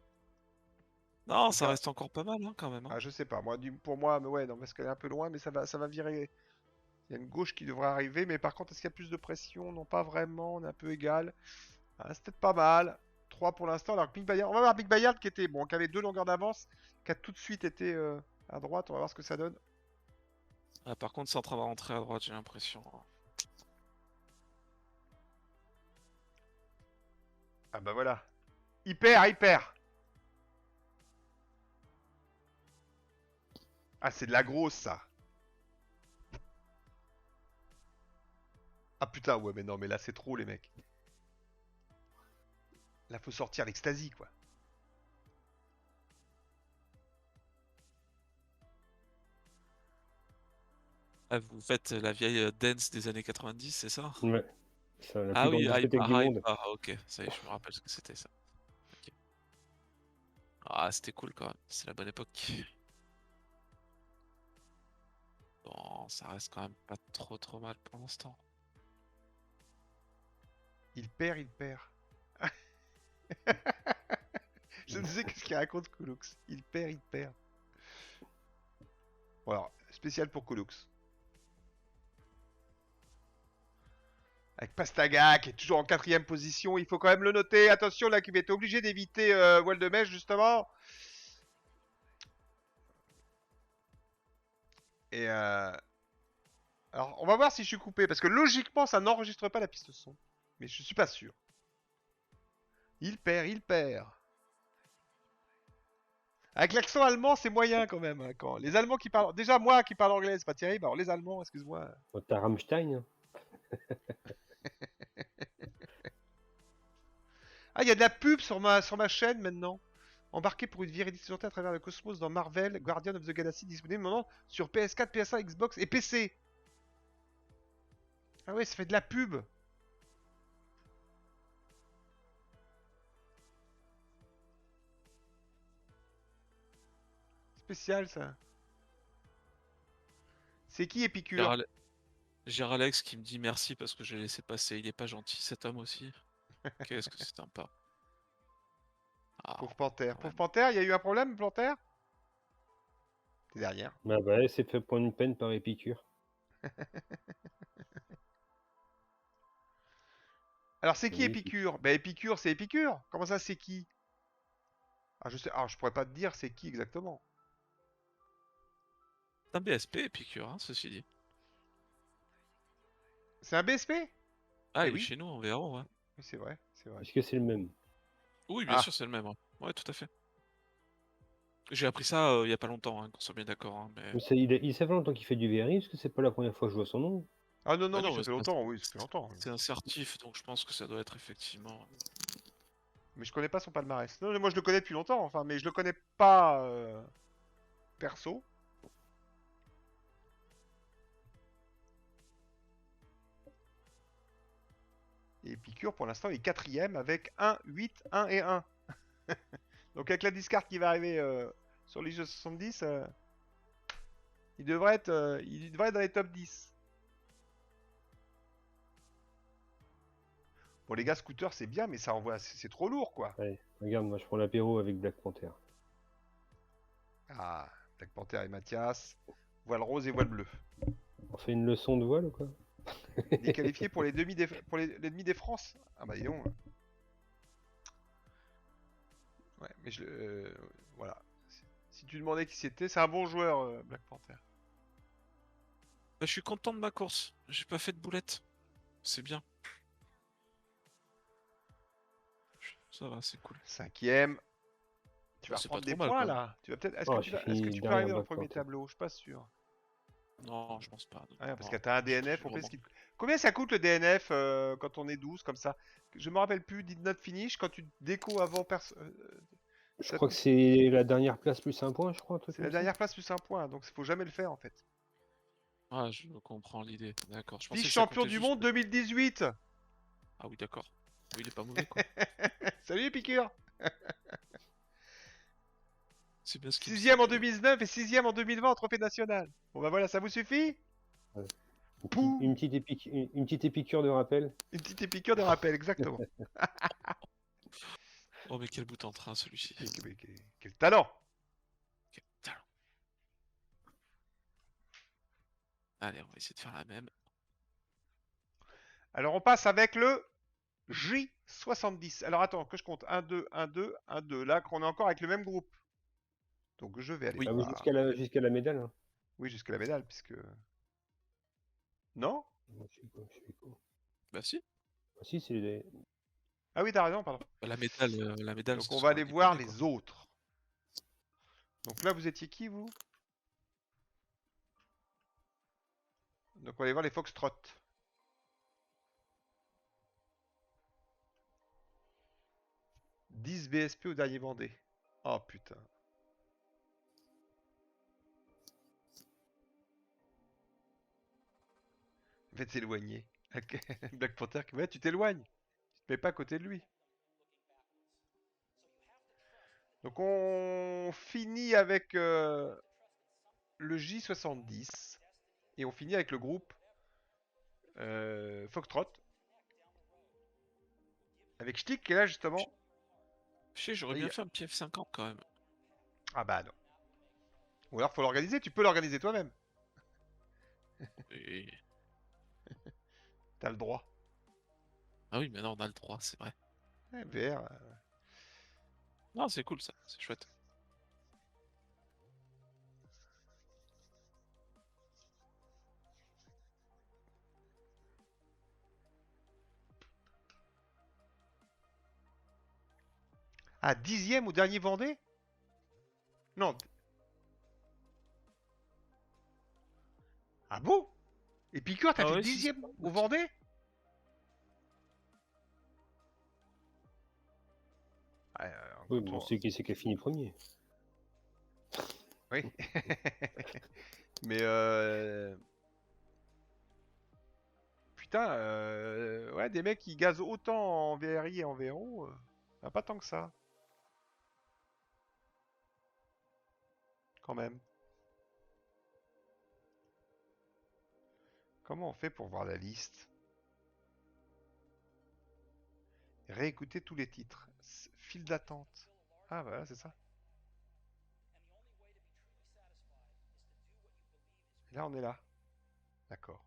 Non, Donc, ça reste encore pas mal, hein, quand même, hein. je sais pas. Moi, pour moi, mais ouais, non, parce qu'elle est un peu loin, mais ça va virer. Il y a une gauche qui devrait arriver, mais par contre, est-ce qu'il y a plus de pression? Non, pas vraiment. On est un peu égal. Ah, c'est peut-être pas mal. 3 pour l'instant. Alors, Big Bayard, on va voir Big Bayard qui était bon, qui avait 2 longueurs d'avance, qui a tout de suite été à droite. On va voir ce que ça donne. Ah, par contre, c'est en train de rentrer à droite, j'ai l'impression. Ah bah voilà. Hyper, hyper. Ah, c'est de la grosse, ça. Ah putain, ouais, mais non, mais là, c'est trop, les mecs. Là, faut sortir l'ecstasy, quoi. Ah, vous faites la vieille dance des années 90, c'est ça? Ouais, c'est la Ah plus grande oui, discothèque du monde. ok, ça y est, je me rappelle ce que c'était ça. Ok. Ah, c'était cool quand même, c'est la bonne époque. Bon, ça reste quand même pas trop mal pour l'instant. Il perd, il perd. Je ne sais qu'est-ce qu'il raconte, Colux. Il perd, il perd. Bon, alors, spécial pour Colux. Avec Pastaga qui est toujours en 4ème position, il faut quand même le noter. Attention là, qui va être obligé d'éviter Voile de Mèche justement. Et alors, on va voir si je suis coupé parce que logiquement, ça n'enregistre pas la piste son. Mais je suis pas sûr. Il perd, il perd. Avec l'accent allemand, c'est moyen quand même. Hein, quand les Allemands qui parlent, déjà moi qui parle anglais, c'est pas terrible. Alors les Allemands, excuse-moi. Oh, t'as Rammstein. Ah, il y a de la pub sur ma chaîne maintenant. Embarqué pour une virée disjonctée à travers le cosmos dans Marvel, Guardian of the Galaxy, disponible maintenant sur PS4, PS5, Xbox et PC. Ah ouais, ça fait de la pub. Spécial ça. C'est qui J'ai Épicure? Rale- j'ai Alex qui me dit merci parce que j'ai laissé passer. Il est pas gentil cet homme aussi. Qu'est-ce que c'est sympa. Ah, Pauvre Panthère. quand Pauvre même. Panthère, il y a eu un problème, Panthère? T'es derrière. Bah, elle s'est fait prendre une peine par Épicure. Alors, c'est qui Magnifique. Épicure? Bah, Épicure, c'est Épicure. Comment ça, c'est qui? Ah, je sais. Ah, je pourrais pas te dire c'est qui exactement. C'est un BSP, Épicure, hein, ceci dit. C'est un BSP? Ah, Eh il est oui. chez nous en VRO, ouais. Oui, c'est vrai, c'est vrai. Est-ce que c'est le même? Oui, bien Ah, sûr, c'est le même. Ouais, ouais, tout à fait. J'ai appris ça il y a pas longtemps, hein, qu'on soit bien d'accord. Hein, mais... Mais ça fait longtemps qu'il fait du VRI, parce que c'est pas la première fois que je vois son nom. ah non, Bah non, oui, non, ça mais fait longtemps, oui, ça fait longtemps. c'est un certif, donc je pense que ça doit être effectivement. Mais je connais pas son palmarès. Non, moi je le connais depuis longtemps, enfin, mais je le connais pas perso. Et Épicure, pour l'instant, il est quatrième avec 1, 8, 1 et 1. Donc avec la discard qui va arriver sur les jeux 70, il devrait être dans les top 10. Bon, les gars, scooter, c'est bien, mais ça envoie, c'est trop lourd, quoi. Allez, regarde, moi je prends l'apéro avec Black Panther. Ah, Black Panther et Mathias. Voile rose et voile bleu. On fait une leçon de voile ou quoi? Il est qualifié pour les demi des France. Ah bah dis donc. Ouais, mais voilà. Si tu demandais qui c'était, c'est un bon joueur, Black Panther. Bah, je suis content de ma course. J'ai pas fait de boulette. C'est bien. Ça va, c'est cool. Cinquième. Tu vas Bah, c'est pas reprendre des trop mal points quand même. là. Tu vas peut-être. Oh, j'ai Est-ce que fini tu peux derrière arriver dans le Black premier Panther. tableau? Je suis pas sûr. Non, je pense pas. Non, Ouais, parce non, que t'as un DNF. j'ai vraiment- Combien ça coûte le DNF quand on est 12 comme ça? Je me rappelle plus. Did not finish quand tu déco avant personne. Je Ça crois te- que c'est la dernière place plus un point, je crois, un truc C'est la comme ça. dernière place plus un point, donc il faut jamais le faire en fait. Ah, je comprends l'idée. D'accord. Je pensais que ça Vice-champion comptait du juste. monde 2018. Ah oui, d'accord. Oui, il est pas mauvais quoi. Salut Épicure. C'est bien ce qui me Sixième en semblait. 2019 et sixième en 2020 en trophée national. Bon bah voilà, ça vous suffit? Ouais. Pouh. Une petite épicure de rappel. Une petite épicure de rappel, exactement. Oh, mais quel bout en train celui-ci. Quel talent! Quel talent. Allez, on va essayer de faire la même. Alors on passe avec le J70. Alors attends, que je compte. 1, 2, 1, 2, 1, 2. Là, on est encore avec le même groupe. Donc je vais aller Oui. Ah oui, voir. jusqu'à la médaille. Hein. Oui, jusqu'à la médaille, puisque... Non? Moi, je suis con. Bah si. Ah, si, c'est les... Ah oui, t'as raison, pardon. Bah, la médaille, Donc ce on sera va aller des voir points, quoi. les autres. Donc là, vous étiez qui, vous? Donc on va aller voir les Foxtrot. 10 BSP au dernier Vendée. Oh putain. Va t'éloigner. Black Panther, ouais, tu t'éloignes. Tu te mets pas à côté de lui. Donc on finit avec le J70. Et on finit avec le groupe Foxtrot. Avec Stick qui est là justement. Je sais, j'aurais bien fait un petit F50 quand même. Ah bah non. Ou alors faut l'organiser, tu peux l'organiser toi-même. Et... T'as le droit. Ah oui, maintenant on a le droit, c'est vrai. VR. Non, c'est cool ça, c'est chouette. Ah, 10e au dernier Vendée? Non. Ah bon? Et Piqueur, t'as Ah fait ouais, si, 10e au Vendée? Ouais, Oui, bon, c'est qui a fini premier. Oui. Mais putain, ouais, des mecs qui gazent autant en VRI et en VRO, pas tant que ça. Quand même. Comment on fait pour voir la liste? Réécouter tous les titres. File d'attente. Ah voilà, c'est ça. Et là, on est là. D'accord.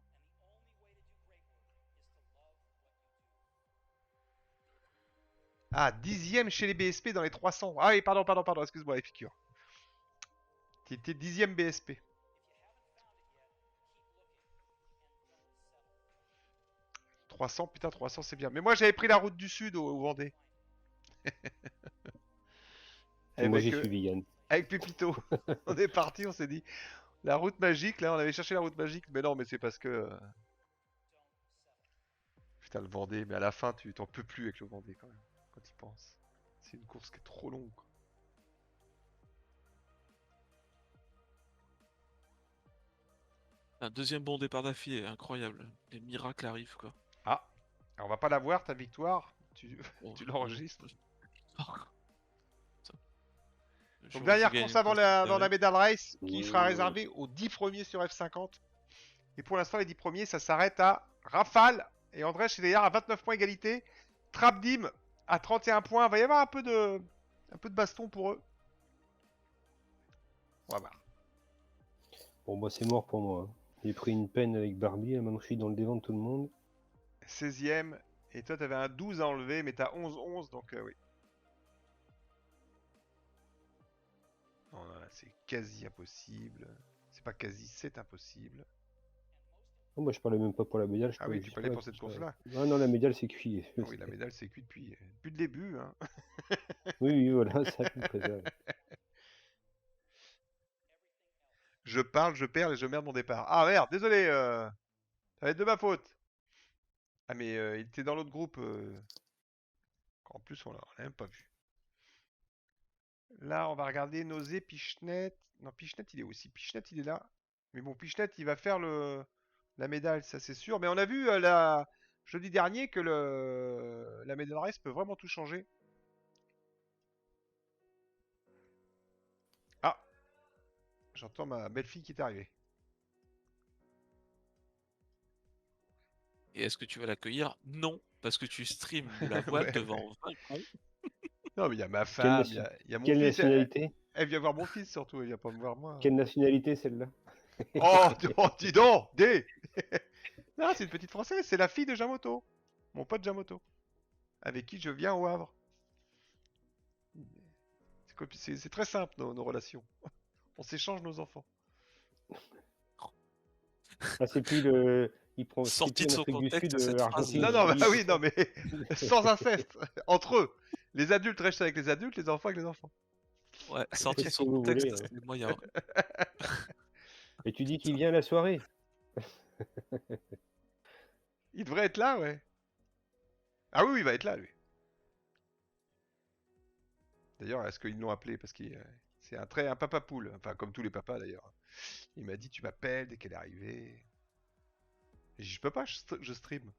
Ah, 10e chez les BSP dans les 300. Ah oui, pardon, excuse-moi, Épicure. T'étais 10e BSP. 300, putain, 300 c'est bien. Mais moi j'avais pris la route du sud au Vendée. Et moi, j'ai Avec, suivi Yann. avec Pépito. On est parti, on s'est dit. La route magique, là, on avait cherché la route magique. Mais non, mais c'est parce que. Putain, le Vendée. Mais à la fin, tu t'en peux plus avec le Vendée quand même. Quand tu y penses. C'est une course qui est trop longue. Quoi. Un deuxième bon départ d'affilée, incroyable. Les miracles arrivent, quoi. Ah, alors on va pas la voir ta victoire. Tu, Oh, tu l'enregistres. Donc dernière course avant dans la Medal Race qui sera réservée aux 10 premiers sur F50. Et pour l'instant, les 10 premiers, ça s'arrête à Rafale et André Chédéard à 29 points égalité. Trapdim à 31 points. Il va y avoir un peu de baston pour eux. On va voir. Bon, bah, c'est mort pour moi. Hein. J'ai pris une peine avec Barbie, et maintenant je suis dans le devant de tout le monde. 16ème. Et toi, t'avais un 12 à enlever, mais t'as 11-11, donc oui. Non, non, là, c'est quasi impossible. C'est pas quasi, c'est impossible. Oh, moi, je parlais même pas pour la médaille. Ah oui, tu parlais pour cette course-là. Ah non, la médaille, c'est cuit. Ah oui, la médaille, c'est cuit depuis le début. Hein. Oui, voilà, ça me préserve. Je parle, je perds et je merde mon départ. Ah merde, désolé. Ça va être de ma faute. Ah mais il était dans l'autre groupe. En plus, on l'a même pas vu. Là, on va regarder Nausée, Pichnet. Non, Pichnet, il est aussi. Pichnet, il est là. Mais bon, Pichnet, il va faire la médaille, ça c'est sûr. Mais on a vu jeudi dernier que la médaille race peut vraiment tout changer. Ah, j'entends ma belle-fille qui est arrivée. Et est-ce que tu vas l'accueillir? Non, parce que tu streams de la voile Ouais, devant 20 cons. Non, mais il y a ma femme, il y a mon Quelle fils. nationalité? Elle vient voir mon fils surtout, elle vient pas me voir moi. Quelle nationalité, celle-là? Oh, dis donc, Non, c'est une petite française, c'est la fille de Jamoto. Mon pote Jamoto. Avec qui je viens au Havre. C'est très simple nos relations. On s'échange nos enfants. Ah, c'est plus le. Il prend Sorti de son contexte, cette phrase. Non, non, bah oui, non, mais sans inceste. Entre eux. Les adultes restent avec les adultes, les enfants avec les enfants. Ouais, sorti de Si son vous contexte, voulez, c'est moyen. Et tu dis qu'il vient à la soirée? Il devrait être là, ouais. Ah oui, il va être là, lui. D'ailleurs, est-ce qu'ils l'ont appelé? Parce que c'est un papa poule. Enfin, comme tous les papas, d'ailleurs. Il m'a dit, tu m'appelles dès qu'elle est arrivée. J'ai dit, je peux pas, je stream.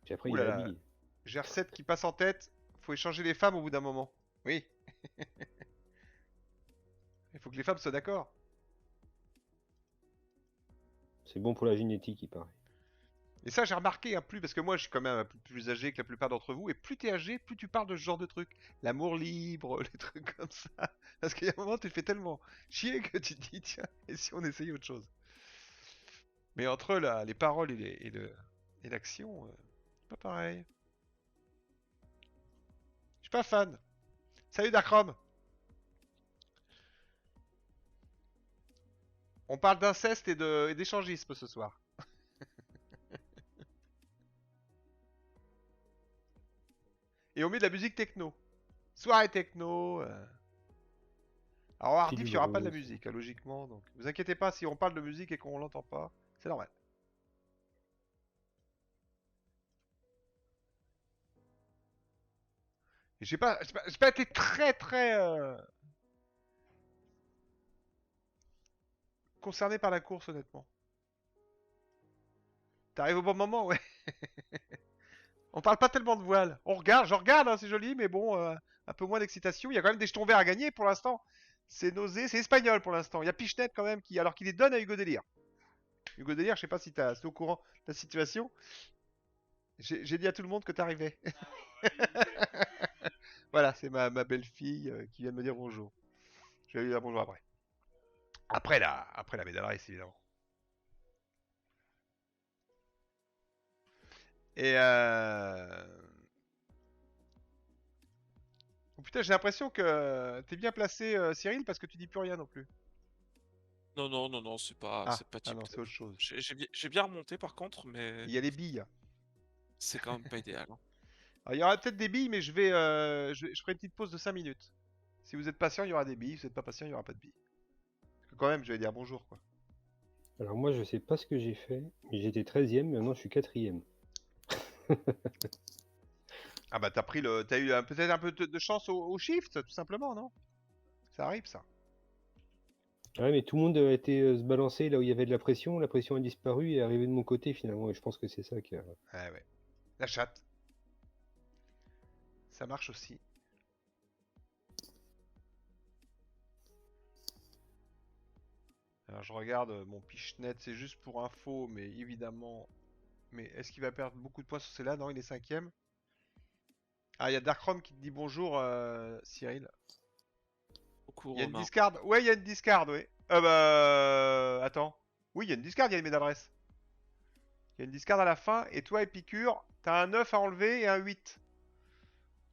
Puis après, Ouh il là là. l'habille. GR7 qui passe en tête. Faut échanger les femmes au bout d'un moment. Oui. Il faut que les femmes soient d'accord. C'est bon pour la génétique, il paraît. Et ça, j'ai remarqué, hein, parce que moi, je suis quand même un peu plus âgé que la plupart d'entre vous, et plus t'es âgé, plus tu parles de ce genre de trucs. L'amour libre, les trucs comme ça. Parce qu'il y a un moment, tu fais tellement chier que tu te dis, tiens, et si on essayait autre chose? Mais entre les paroles et l'action, pas pareil. Je suis pas fan. Salut Darkrom. On parle d'inceste et d'échangisme ce soir. Et on met de la musique techno. Soirée techno. Alors, Hardif, il n'y aura pas de la musique, hein, logiquement. Donc, vous inquiétez pas si on parle de musique et qu'on l'entend pas. C'est normal. Et j'ai pas été très concerné par la course, honnêtement. T'arrives au bon moment, ouais. On parle pas tellement de voile. Je regarde, hein, c'est joli, mais bon, un peu moins d'excitation. Il y a quand même des jetons verts à gagner pour l'instant. C'est Nausée, c'est espagnol pour l'instant. Il y a Pichnet quand même alors qu'il les donne à Hugo Délire. Hugo Délire, je sais pas si t'es au courant de la situation. J'ai dit à tout le monde que t'arrivais. Voilà, c'est ma belle-fille qui vient de me dire bonjour. Je vais lui dire bonjour après. Après la médaille race, évidemment. Et Putain, j'ai l'impression que t'es bien placé, Cyril, parce que tu dis plus rien non plus. Non, c'est pas Ah type. non, c'est autre chose. J'ai bien remonté par contre, mais Il y a les billes. c'est quand même pas idéal. Hein. Alors, il y aura peut-être des billes, mais je ferai une petite pause de 5 minutes. Si vous êtes patient, il y aura des billes. Si vous n'êtes pas patient, il n'y aura pas de billes. Parce que quand même, je vais dire bonjour, quoi. Alors moi, je sais pas ce que j'ai fait, mais j'étais 13e, maintenant je suis 4e. Ah bah t'as eu peut-être un peu de chance au shift, tout simplement, non? Ça arrive, ça. Ouais, mais tout le monde a été se balancer là où il y avait de la pression a disparu et est arrivée de mon côté finalement, et je pense que c'est ça qui a... Ah ouais. La chatte. Ça marche aussi. Alors je regarde mon Pichnet, c'est juste pour info, mais évidemment... Mais est-ce qu'il va perdre beaucoup de points sur celle-là? Non, il est 5ème. Ah, il y a Darkrom qui te dit bonjour, Cyril. Beaucoup Il y a une Romain. discard. Ouais, il y a une discard, ouais. Attends. Oui, il y a une discard, il y a une mail d'adresse. Il y a une discard à la fin, et toi, Épicure, t'as un 9 à enlever et un 8.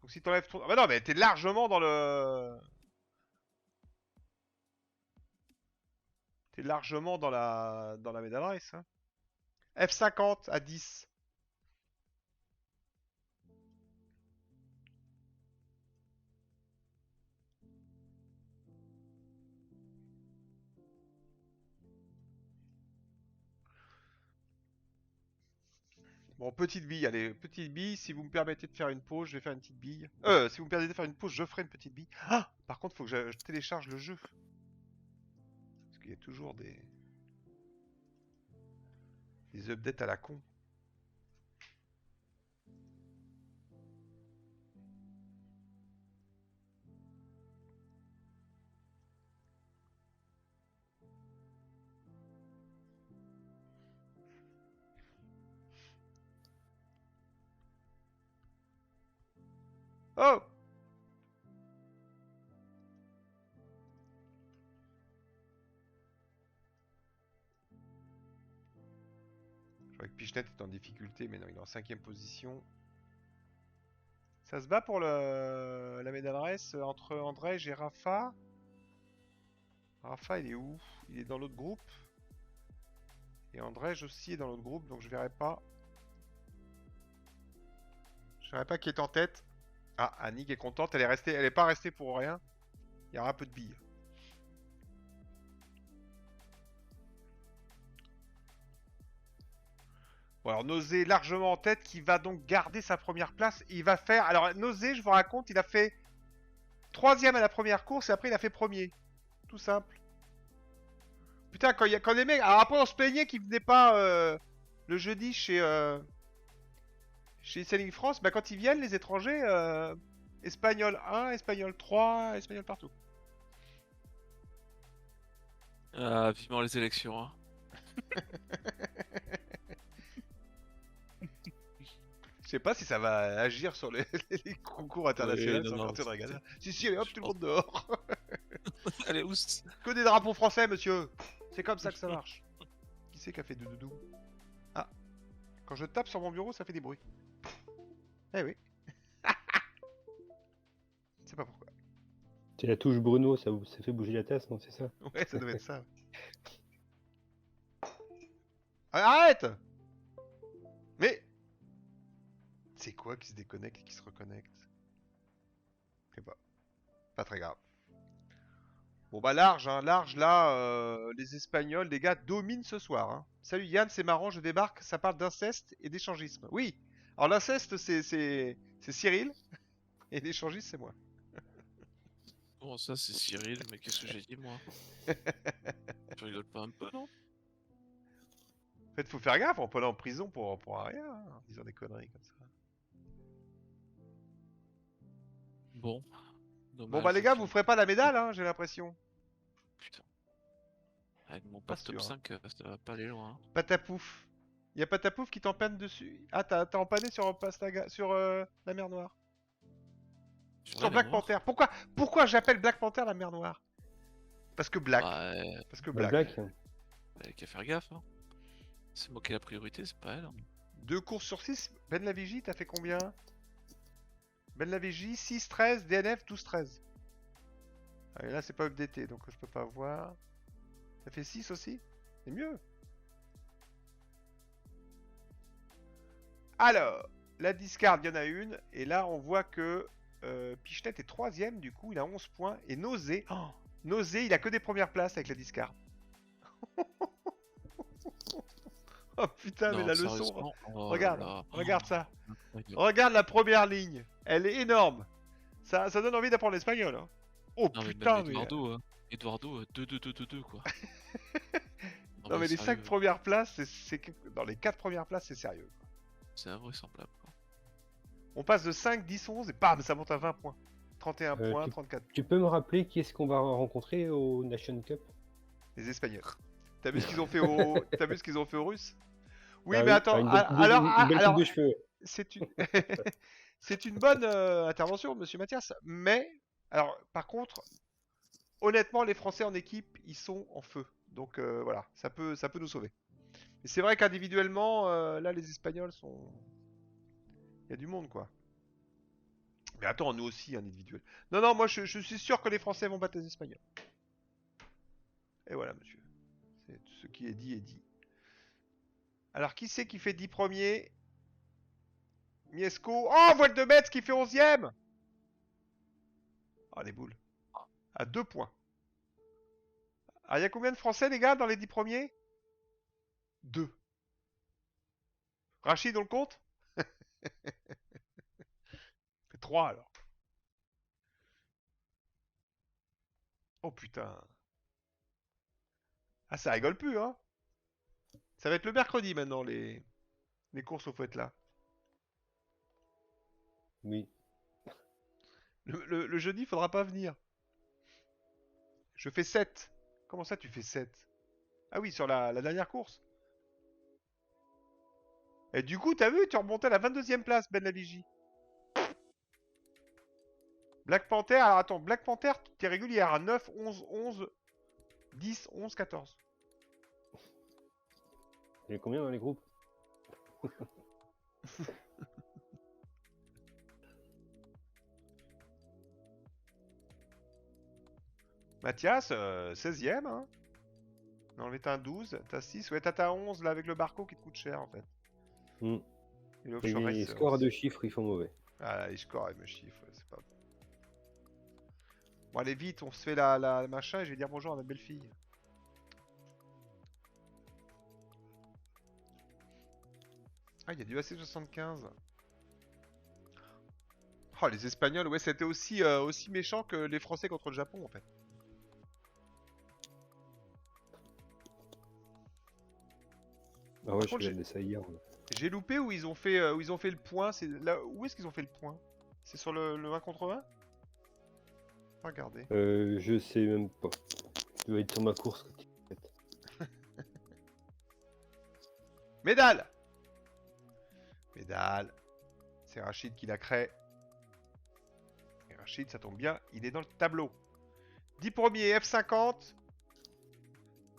Donc si t'enlèves ton... Ah bah non, mais t'es largement dans le... T'es largement dans la mail d'adresse. Hein. F50 à 10. Bon, petite bille, allez, petite bille. Si vous me permettez de faire une pause, je vais faire une petite bille. Si vous me permettez de faire une pause, je ferai une petite bille. Ah, par contre, faut que je télécharge le jeu. Parce qu'il y a toujours des updates à la con. Oh! Je crois que Pichnet est en difficulté, mais non, il est en 5ème position. Ça se bat pour la mail d'adresse entre André et Rafa. Rafa, il est où? Il est dans l'autre groupe. Et André aussi est dans l'autre groupe, donc je verrai pas. Je verrai pas qui est en tête. Ah, Annick est contente, elle est pas restée pour rien. Il y aura un peu de billes. Bon, alors Nausée largement en tête, qui va donc garder sa première place. Il va faire... Alors Nausée, je vous raconte, il a fait 3ème à la première course et après il a fait premier. Tout simple. Putain, quand les mecs... Alors après on se plaignait qu'ils venaient pas le jeudi chez Sailing France. Bah quand ils viennent, les étrangers, Espagnol 1, Espagnol 3, Espagnol partout. Vivement les élections. Hein. Je sais pas si ça va agir sur les concours internationaux. Oui, non, de regarder. Si, allez hop, tout le monde dehors. Allez, oust. Que des drapeaux français, monsieur. C'est comme ça que ça marche. Qui c'est qui a fait doudou? Ah. Quand je tape sur mon bureau, ça fait des bruits. Eh oui. Je sais pas pourquoi. C'est la touche Bruno, ça fait bouger la tasse, non, c'est ça? Ouais, ça devait être ça. Arrête! Mais... C'est quoi qui se déconnecte et qui se reconnecte? Je sais pas. Pas très grave. Bon bah large, hein, large là, les Espagnols, les gars, dominent ce soir. Hein. Salut Yann, c'est marrant, je débarque, ça parle d'inceste et d'échangisme. Oui, alors l'inceste c'est Cyril, et l'échangiste c'est moi. Bon, ça c'est Cyril, mais qu'est-ce que j'ai dit moi? Tu rigoles pas un peu, non? En fait, faut faire gaffe, on peut aller en prison pour rien, hein, en disant des conneries comme ça. Bon. Bon bah les gars, vous ferez pas la médaille, hein, j'ai l'impression. Putain. Avec mon Pas pas top sûr, 5, ça va pas aller loin. Hein. Patapouf. Y'a Patapouf qui t'empanne dessus. Ah, t'as empanné sur la mer Noire. Sur Black Panther. Pourquoi j'appelle Black Panther la mer Noire? Parce que Black. Parce que Black. Black. T'as qu'à faire gaffe. Hein. C'est moi qui ai la priorité, c'est pas elle. Hein. 2 courses sur 6. Ben Lavigie, t'as fait combien? Benlavégie, 6-13, DNF, 12-13. Ah, et là, c'est pas updaté, donc je peux pas voir. Ça fait 6 aussi? C'est mieux. Alors, la discard, il y en a une. Et là, on voit que Pichenet est 3ème, du coup, il a 11 points. Et Nausée, Nausée, il a que des premières places avec la discard. Oh putain, mais Non, la leçon. sérieusement, oh Regarde, là. regarde ça. Incroyable. Regarde la première ligne. Elle est énorme. Ça donne envie d'apprendre l'espagnol. Hein. Oh Non, mais putain, même mais. Eduardo, 2-2-2-2-2, quoi. Non, mais les 5 sérieux, premières places, dans les 4 premières places, c'est sérieux. c'est invraisemblable, quoi. On passe de 5, 10, 11 et bam, ça monte à 20 points. 31 points, tu- 34. Tu peux me rappeler qui est-ce qu'on va rencontrer au Nation Cup? Les Espagnols. T'as vu ce qu'ils ont fait aux... T'as vu ce qu'ils ont fait aux Russes? Oui, Ah mais oui, attends, une belle coupe de- alors, une belle coupe alors, de cheveux. c'est une... c'est une bonne intervention, monsieur Mathias. Mais, alors, par contre, honnêtement, les Français en équipe, ils sont en feu. Donc voilà, ça peut nous sauver. Mais c'est vrai qu'individuellement, là, les Espagnols sont... Il y a du monde, quoi. Mais attends, nous aussi, individuel. Non, non, moi, je suis sûr que les Français vont battre les Espagnols. Et voilà, monsieur. C'est ce qui est dit est dit. Alors, qui c'est qui fait 10 premiers? Miesco. Oh, Voile de Metz qui fait 11ème. Oh, les boules. À 2 points. Alors, il y a combien de Français, les gars, dans les 10 premiers? 2. Rachid, on le compte? 3, alors. Oh, putain. Ah, ça rigole plus, hein. Ça va être le mercredi, maintenant, les courses au fouet, là. Oui. Le jeudi, faudra pas venir. Je fais 7. Comment ça, tu fais 7? Ah oui, sur la dernière course. Et du coup, t'as vu, tu remontais à la 22ème place, Ben Lavigie. Black Panther, alors attends, Black Panther, t'es régulière à 9, 11, 11, 10, 11, 14. Il y a combien dans les groupes? Mathias, 16ème, hein. Non, mais t'as un 12, t'as 6, ouais, t'as 11 là avec le Barco qui te coûte cher en fait. Hmm. Et l'Offshore Les Racer scores à aussi. 2 chiffres, ils sont mauvais. Ah, les scores avec mes chiffres, ouais, c'est pas bon. Bon, allez vite, on se fait la machin et je vais dire bonjour à ma belle-fille. Ah, il y a du AC75. Oh, les Espagnols, ouais, c'était aussi méchant que les Français contre le Japon en fait. Ah ouais, Par je contre, regardais ça hier. Ouais. j'ai loupé où ils ont fait le point. C'est là, où est-ce qu'ils ont fait le point? C'est sur le 1 contre 1? Regardez. Je sais même pas. Tu dois être sur ma course. Médaille! Médaille. C'est Rachid qui la crée. Et Rachid, ça tombe bien, il est dans le tableau. 10 premiers, F50.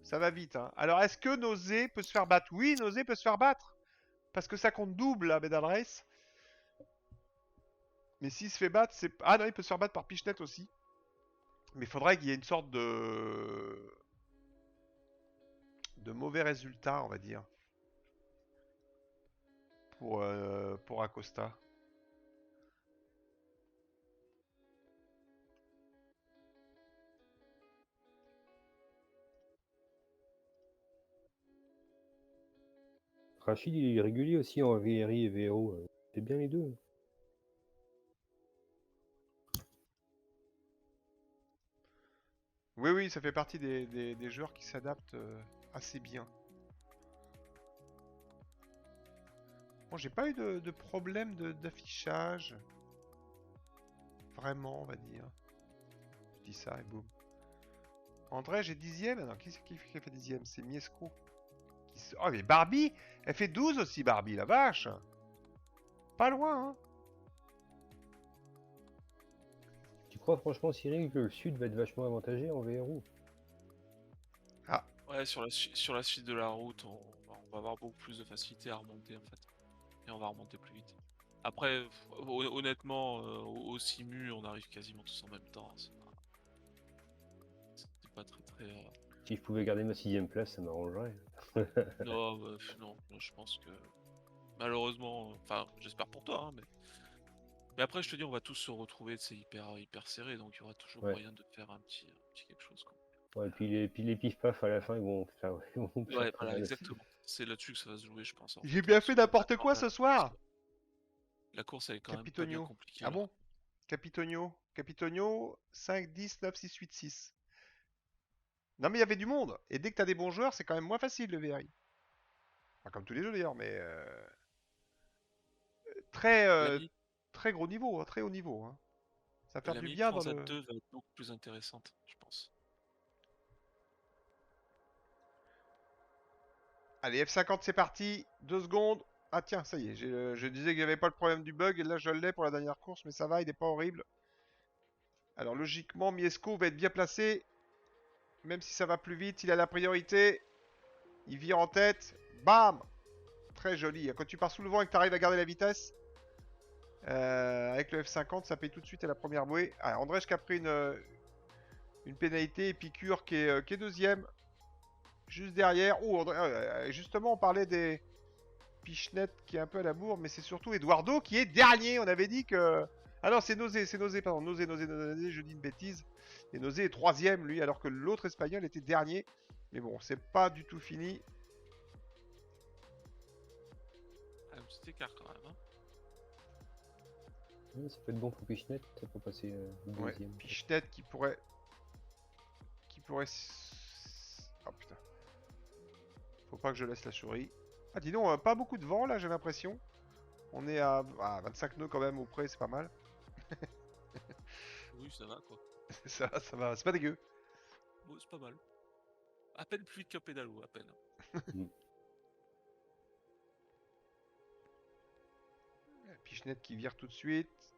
Ça va vite. Hein. Alors, est-ce que Nausée peut se faire battre? Oui, Nausée peut se faire battre. Parce que ça compte double, la Medal Race. Mais s'il se fait battre, c'est... Ah non, il peut se faire battre par Pichenet aussi. Mais il faudrait qu'il y ait une sorte de mauvais résultat, on va dire. Pour Acosta. Rachid, il est régulier aussi en VRI et VRO. C'est bien les deux. Oui, oui, ça fait partie des joueurs qui s'adaptent assez bien. Bon, j'ai pas eu de problème d'affichage. Vraiment, on va dire. Je dis ça et boum. André, j'ai 10ème. Alors, qui c'est qui fait 10ème? C'est Miesco. Oh, mais Barbie, elle fait 12 aussi, Barbie, la vache. Pas loin, hein. Tu crois franchement, Cyril, que le Sud va être vachement avantagé en VRO? Ouais, sur la suite de la route, on va avoir beaucoup plus de facilité à remonter en fait. Et on va remonter plus vite. Après, honnêtement, au Simu, on arrive quasiment tous en même temps. C'est pas très très. Si je pouvais garder ma 6ème place, ça m'arrangerait. Non, non, je pense que malheureusement, enfin, j'espère pour toi, hein, mais après, je te dis, on va tous se retrouver, c'est hyper serré, donc il y aura toujours Ouais. moyen de faire un petit quelque chose, quoi. Ouais, puis les pif-paf à la fin, ils vont faire, ils vont faire Ouais, pas voilà, mal. exactement. C'est là-dessus que ça va se jouer, je pense. En J'ai fait, bien parce fait que n'importe maintenant, quoi ce soir. la course, elle est quand même pas bien Capitonio. compliquée, Ah là. bon? Capitonio, 5, 10, 9, 6, 8, 6. Non mais il y avait du monde. Et dès que t'as des bons joueurs, c'est quand même moins facile le VRI. Enfin, comme tous les jeux d'ailleurs, mais très, L'ami, très gros niveau, hein, très haut niveau, hein. Ça va faire du l'ami bien dans Transat le... 2 va être beaucoup plus intéressante, je pense. Allez, F50 c'est parti. 2 secondes. Ah tiens, ça y est, je disais qu'il n'y avait pas le problème du bug, et là je l'ai pour la dernière course, mais ça va, il n'est pas horrible. Alors logiquement, Miesco va être bien placé, même si ça va plus vite, il a la priorité. Il vire en tête. Bam! Très joli. Quand tu pars sous le vent et que tu arrives à garder la vitesse, avec le F50, ça paye tout de suite à la première bouée. Ah, Andrej qui a pris une pénalité, Epicure qui est deuxième. Juste derrière. Oh, justement, on parlait des Pichenet qui est un peu à la bourre, mais c'est surtout Eduardo qui est dernier. On avait dit que... Ah non, c'est Nosé, pardon. Nosé, je dis une bêtise. Et Nosé est troisième, lui, alors que l'autre espagnol était dernier. Mais bon, c'est pas du tout fini. Un petit écart quand même, hein. Ouais, ça peut être bon pour Pichenet, ça peut passer Ouais, deuxième. Pichenet qui pourrait... Oh putain. Faut pas que je laisse la souris. Ah dis donc, pas beaucoup de vent là, j'ai l'impression. On est à 25 nœuds quand même au près, c'est pas mal. Oui, ça va, quoi. Ça va, c'est pas dégueu. Bon, c'est pas mal. À peine plus vite qu'un pédalo, à peine. Pichenet qui vire tout de suite.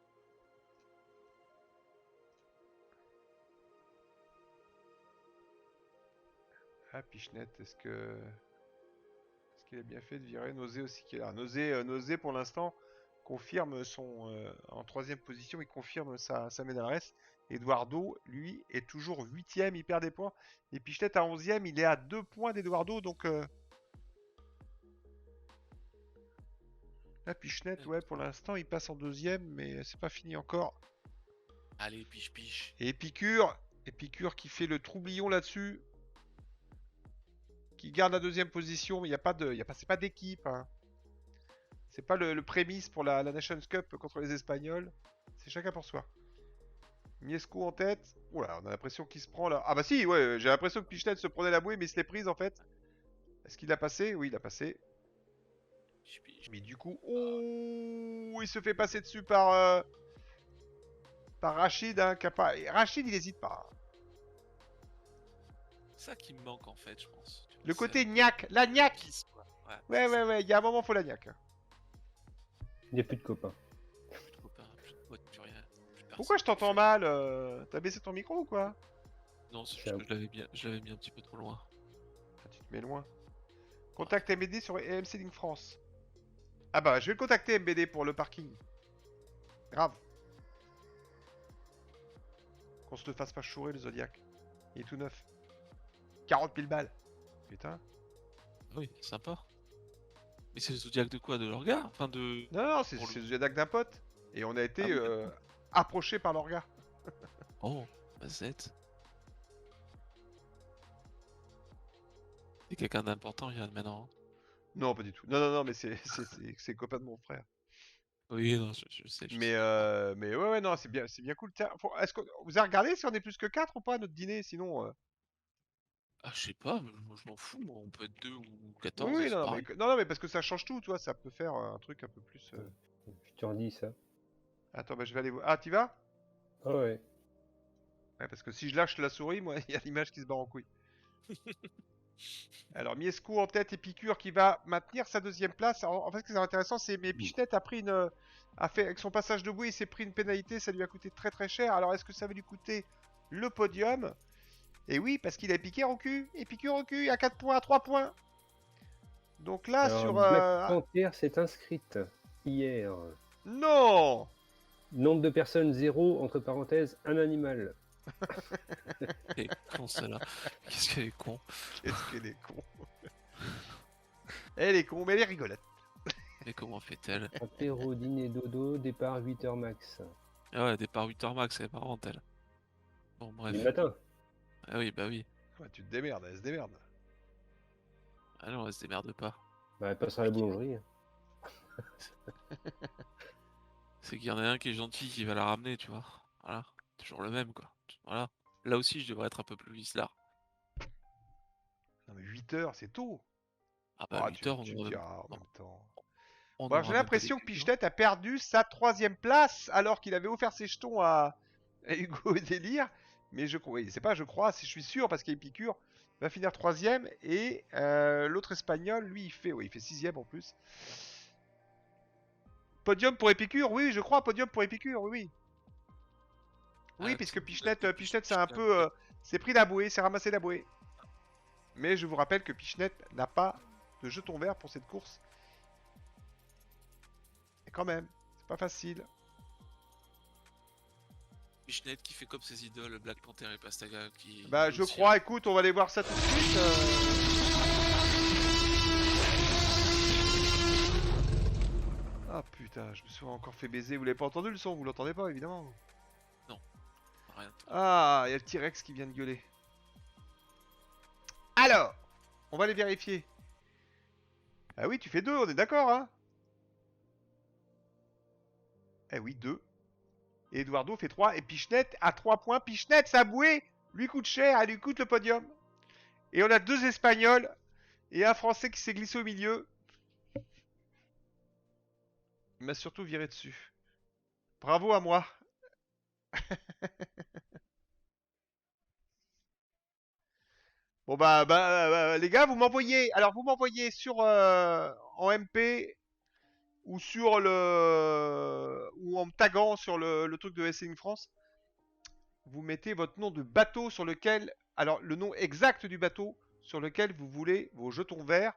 Ah, Pichenet, est-ce qu'il a bien fait de virer? Nosé aussi qui est là. Nosé pour l'instant confirme en troisième position, il confirme sa médaille. Eduardo, lui, est toujours 8ème, il perd des points. Et Pichenet à 11ème, il est à 2 points d'Eduardo, donc... Là, Pichenet, ouais, pour l'instant, il passe en deuxième, mais c'est pas fini encore. Allez, piche. Et Epicure qui fait le troublion là-dessus. Qui garde la deuxième position, mais il n'y a pas de... c'est pas d'équipe, hein. C'est pas le prémisse pour la Nations Cup contre les Espagnols. C'est chacun pour soi. Miesco en tête. Oula, on a l'impression qu'il se prend là. Ah bah si, ouais, j'ai l'impression que Pichenet se prenait la bouée, mais il se l'est prise en fait. Est-ce qu'il l'a passé? Oui, il l'a passé. Piche. Mais du coup, oh, il se fait passer dessus par Rachid, hein, Rachid, il hésite pas. C'est ça qui me manque en fait, je pense. Tu vois, Le c'est côté un peu gnac, la gnac. pisse, quoi. Ouais, c'est ça. il y a un moment, faut la gnac. Il n'y a plus de copains. Plus de copains, plus de potes, plus rien. Plus Pourquoi personne je t'entends qui fait. mal? T'as baissé ton micro ou quoi? Non, c'est C'est juste à que je l'avais mis un petit peu trop loin. Ah, tu te mets loin. Contact MBD sur EMC Link France. Ah bah, je vais le contacter MBD pour le parking. Grave. Qu'on se le fasse pas chourer le Zodiac. Il est tout neuf. 40 000 balles. Putain. Ah oui, sympa. Mais c'est le Zodiac de quoi? De l'orga? Enfin de. Non, c'est Pour le- le Zodiac d'un pote. Et on a été Ah oui, d'accord. approché par l'orga. Oh, bah zette. C'est quelqu'un d'important, Yann, maintenant. Non, pas du tout. Non, mais c'est copain de mon frère. Oui, non, je sais. Mais ouais, non, c'est bien cool. Tiens, est-ce que vous avez regardé si on est plus que 4 ou pas à notre dîner? Sinon, Ah, je sais pas, mais moi je m'en fous, moi. On peut être 2 ou 14, oui, c'est non, pareil. non, mais parce que ça change tout, toi. Ça peut faire un truc un peu plus. Je te redis ça. Attends, bah, je vais aller voir. Ah, t'y vas? Ah ouais. Ouais, parce que si je lâche la souris, moi, il y a l'image qui se barre en couille. Alors, Miesco en tête, Epicure qui va maintenir sa deuxième place. Alors, en fait, ce qui est intéressant, c'est que Pichenet a pris avec son passage debout, il s'est pris une pénalité, ça lui a coûté très très cher. Alors, est-ce que ça va lui coûter le podium? Et oui, parce qu'il a piqué au cul. Epicure au cul, à 4 points, à 3 points. Donc là, Alors, sur... Black Panther s'est inscrite hier. Non! Nombre de personnes 0, entre parenthèses, un animal. Elle est con celle-là. Qu'est-ce qu'elle est con. Qu'est-ce qu'elle est con. Elle est con, mais elle est rigolote. Mais comment fait-elle? Apéro, dîner, dodo, départ 8h max. Ah ouais, départ 8h max, elle est marrante elle. Bon bref. Du matin. Ah oui, bah oui. Ouais, tu te démerdes, elle se démerde. Ah non, elle se démerde pas. Bah, elle passera à la boulangerie. C'est qu'il y en a un qui est gentil qui va la ramener, tu vois. Voilà. Toujours le même quoi. Voilà. Là aussi, je devrais être un peu plus vicelard. Non mais 8 heures, c'est tôt. Ah bah 8h, tu on aura diras en même temps. on Bon, aura j'ai même pas l'impression que d'écus, hein. Pichenette a perdu sa 3ème place alors qu'il avait offert ses jetons à Hugo Délire. Mais je crois, c'est pas je crois, je suis sûr parce qu'Épicure va finir 3ème et l'autre espagnol, lui, il fait 6ème en plus. Podium pour Épicure, oui, je crois, podium pour Épicure, oui, oui. Oui, Ah, puisque tu nous as dit Pichenette, c'est je un t'aime. peu, c'est pris la bouée, c'est ramassé la bouée. Mais je vous rappelle que Pichenette n'a pas de jeton vert pour cette course. Et quand même, c'est pas facile. Pichenette qui fait comme ses idoles, Black Panther et Pastaga qui. Bah, je aussi, crois, écoute, on va aller voir ça tout de suite. Ah putain, je me suis encore fait baiser. Vous l'avez pas entendu le son? Vous l'entendez pas, évidemment. Rien. Ah, il y a le T-Rex qui vient de gueuler. Alors, on va les vérifier. Ah oui, tu fais 2, on est d'accord, hein? Eh oui, 2. Et Eduardo fait 3. Et Pichenette a 3 points. Pichenette, sa bouée lui coûte cher, elle lui coûte le podium. Et on a 2 Espagnols et un Français qui s'est glissé au milieu. Il m'a surtout viré dessus. Bravo à moi. Bon les gars, vous m'envoyez. Alors vous m'envoyez sur en MP ou sur le ou en me taguant sur le truc de SCing France. Vous mettez votre nom de bateau sur lequel, alors le nom exact du bateau sur lequel vous voulez vos jetons verts,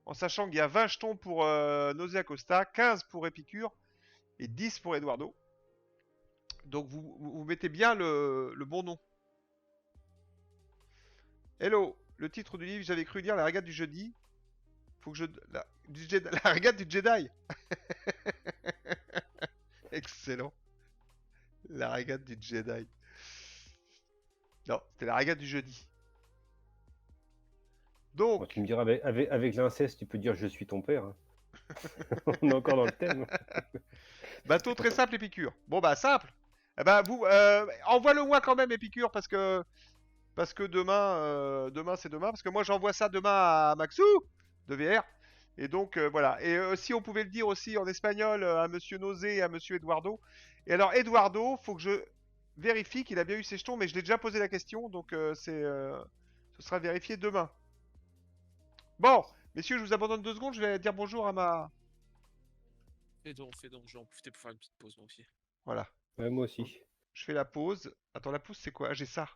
en sachant qu'il y a 20 jetons pour Nausea Costa, 15 pour Épicure et 10 pour Eduardo. Donc vous mettez bien le bon nom. Hello, le titre du livre, j'avais cru lire La régate du jeudi. Faut que je... La régate du Jedi. Excellent. La régate du Jedi. Non, c'était la régate du jeudi. Bon, Donc, tu me diras, avec l'inceste, tu peux dire je suis ton père. Hein. On est encore dans le thème. bateau très simple, Épicure. Bon bah simple. Eh ben vous, envoie-le moi quand même, Épicure, parce que demain c'est demain, parce que moi j'envoie ça demain à Maxou de VR. Et donc voilà. Et si on pouvait le dire aussi en espagnol à Monsieur Nosé et à Monsieur Eduardo. Et alors Eduardo, faut que je vérifie qu'il a bien eu ses jetons, mais je l'ai déjà posé la question, donc ce sera vérifié demain. Bon, messieurs, je vous abandonne 2 secondes, je vais dire bonjour à ma... Fais donc, je vais en profiter pour faire une petite pause moi aussi. Voilà, Ouais, moi aussi. je fais la pause. Attends, la pause c'est quoi? Ah, j'ai ça.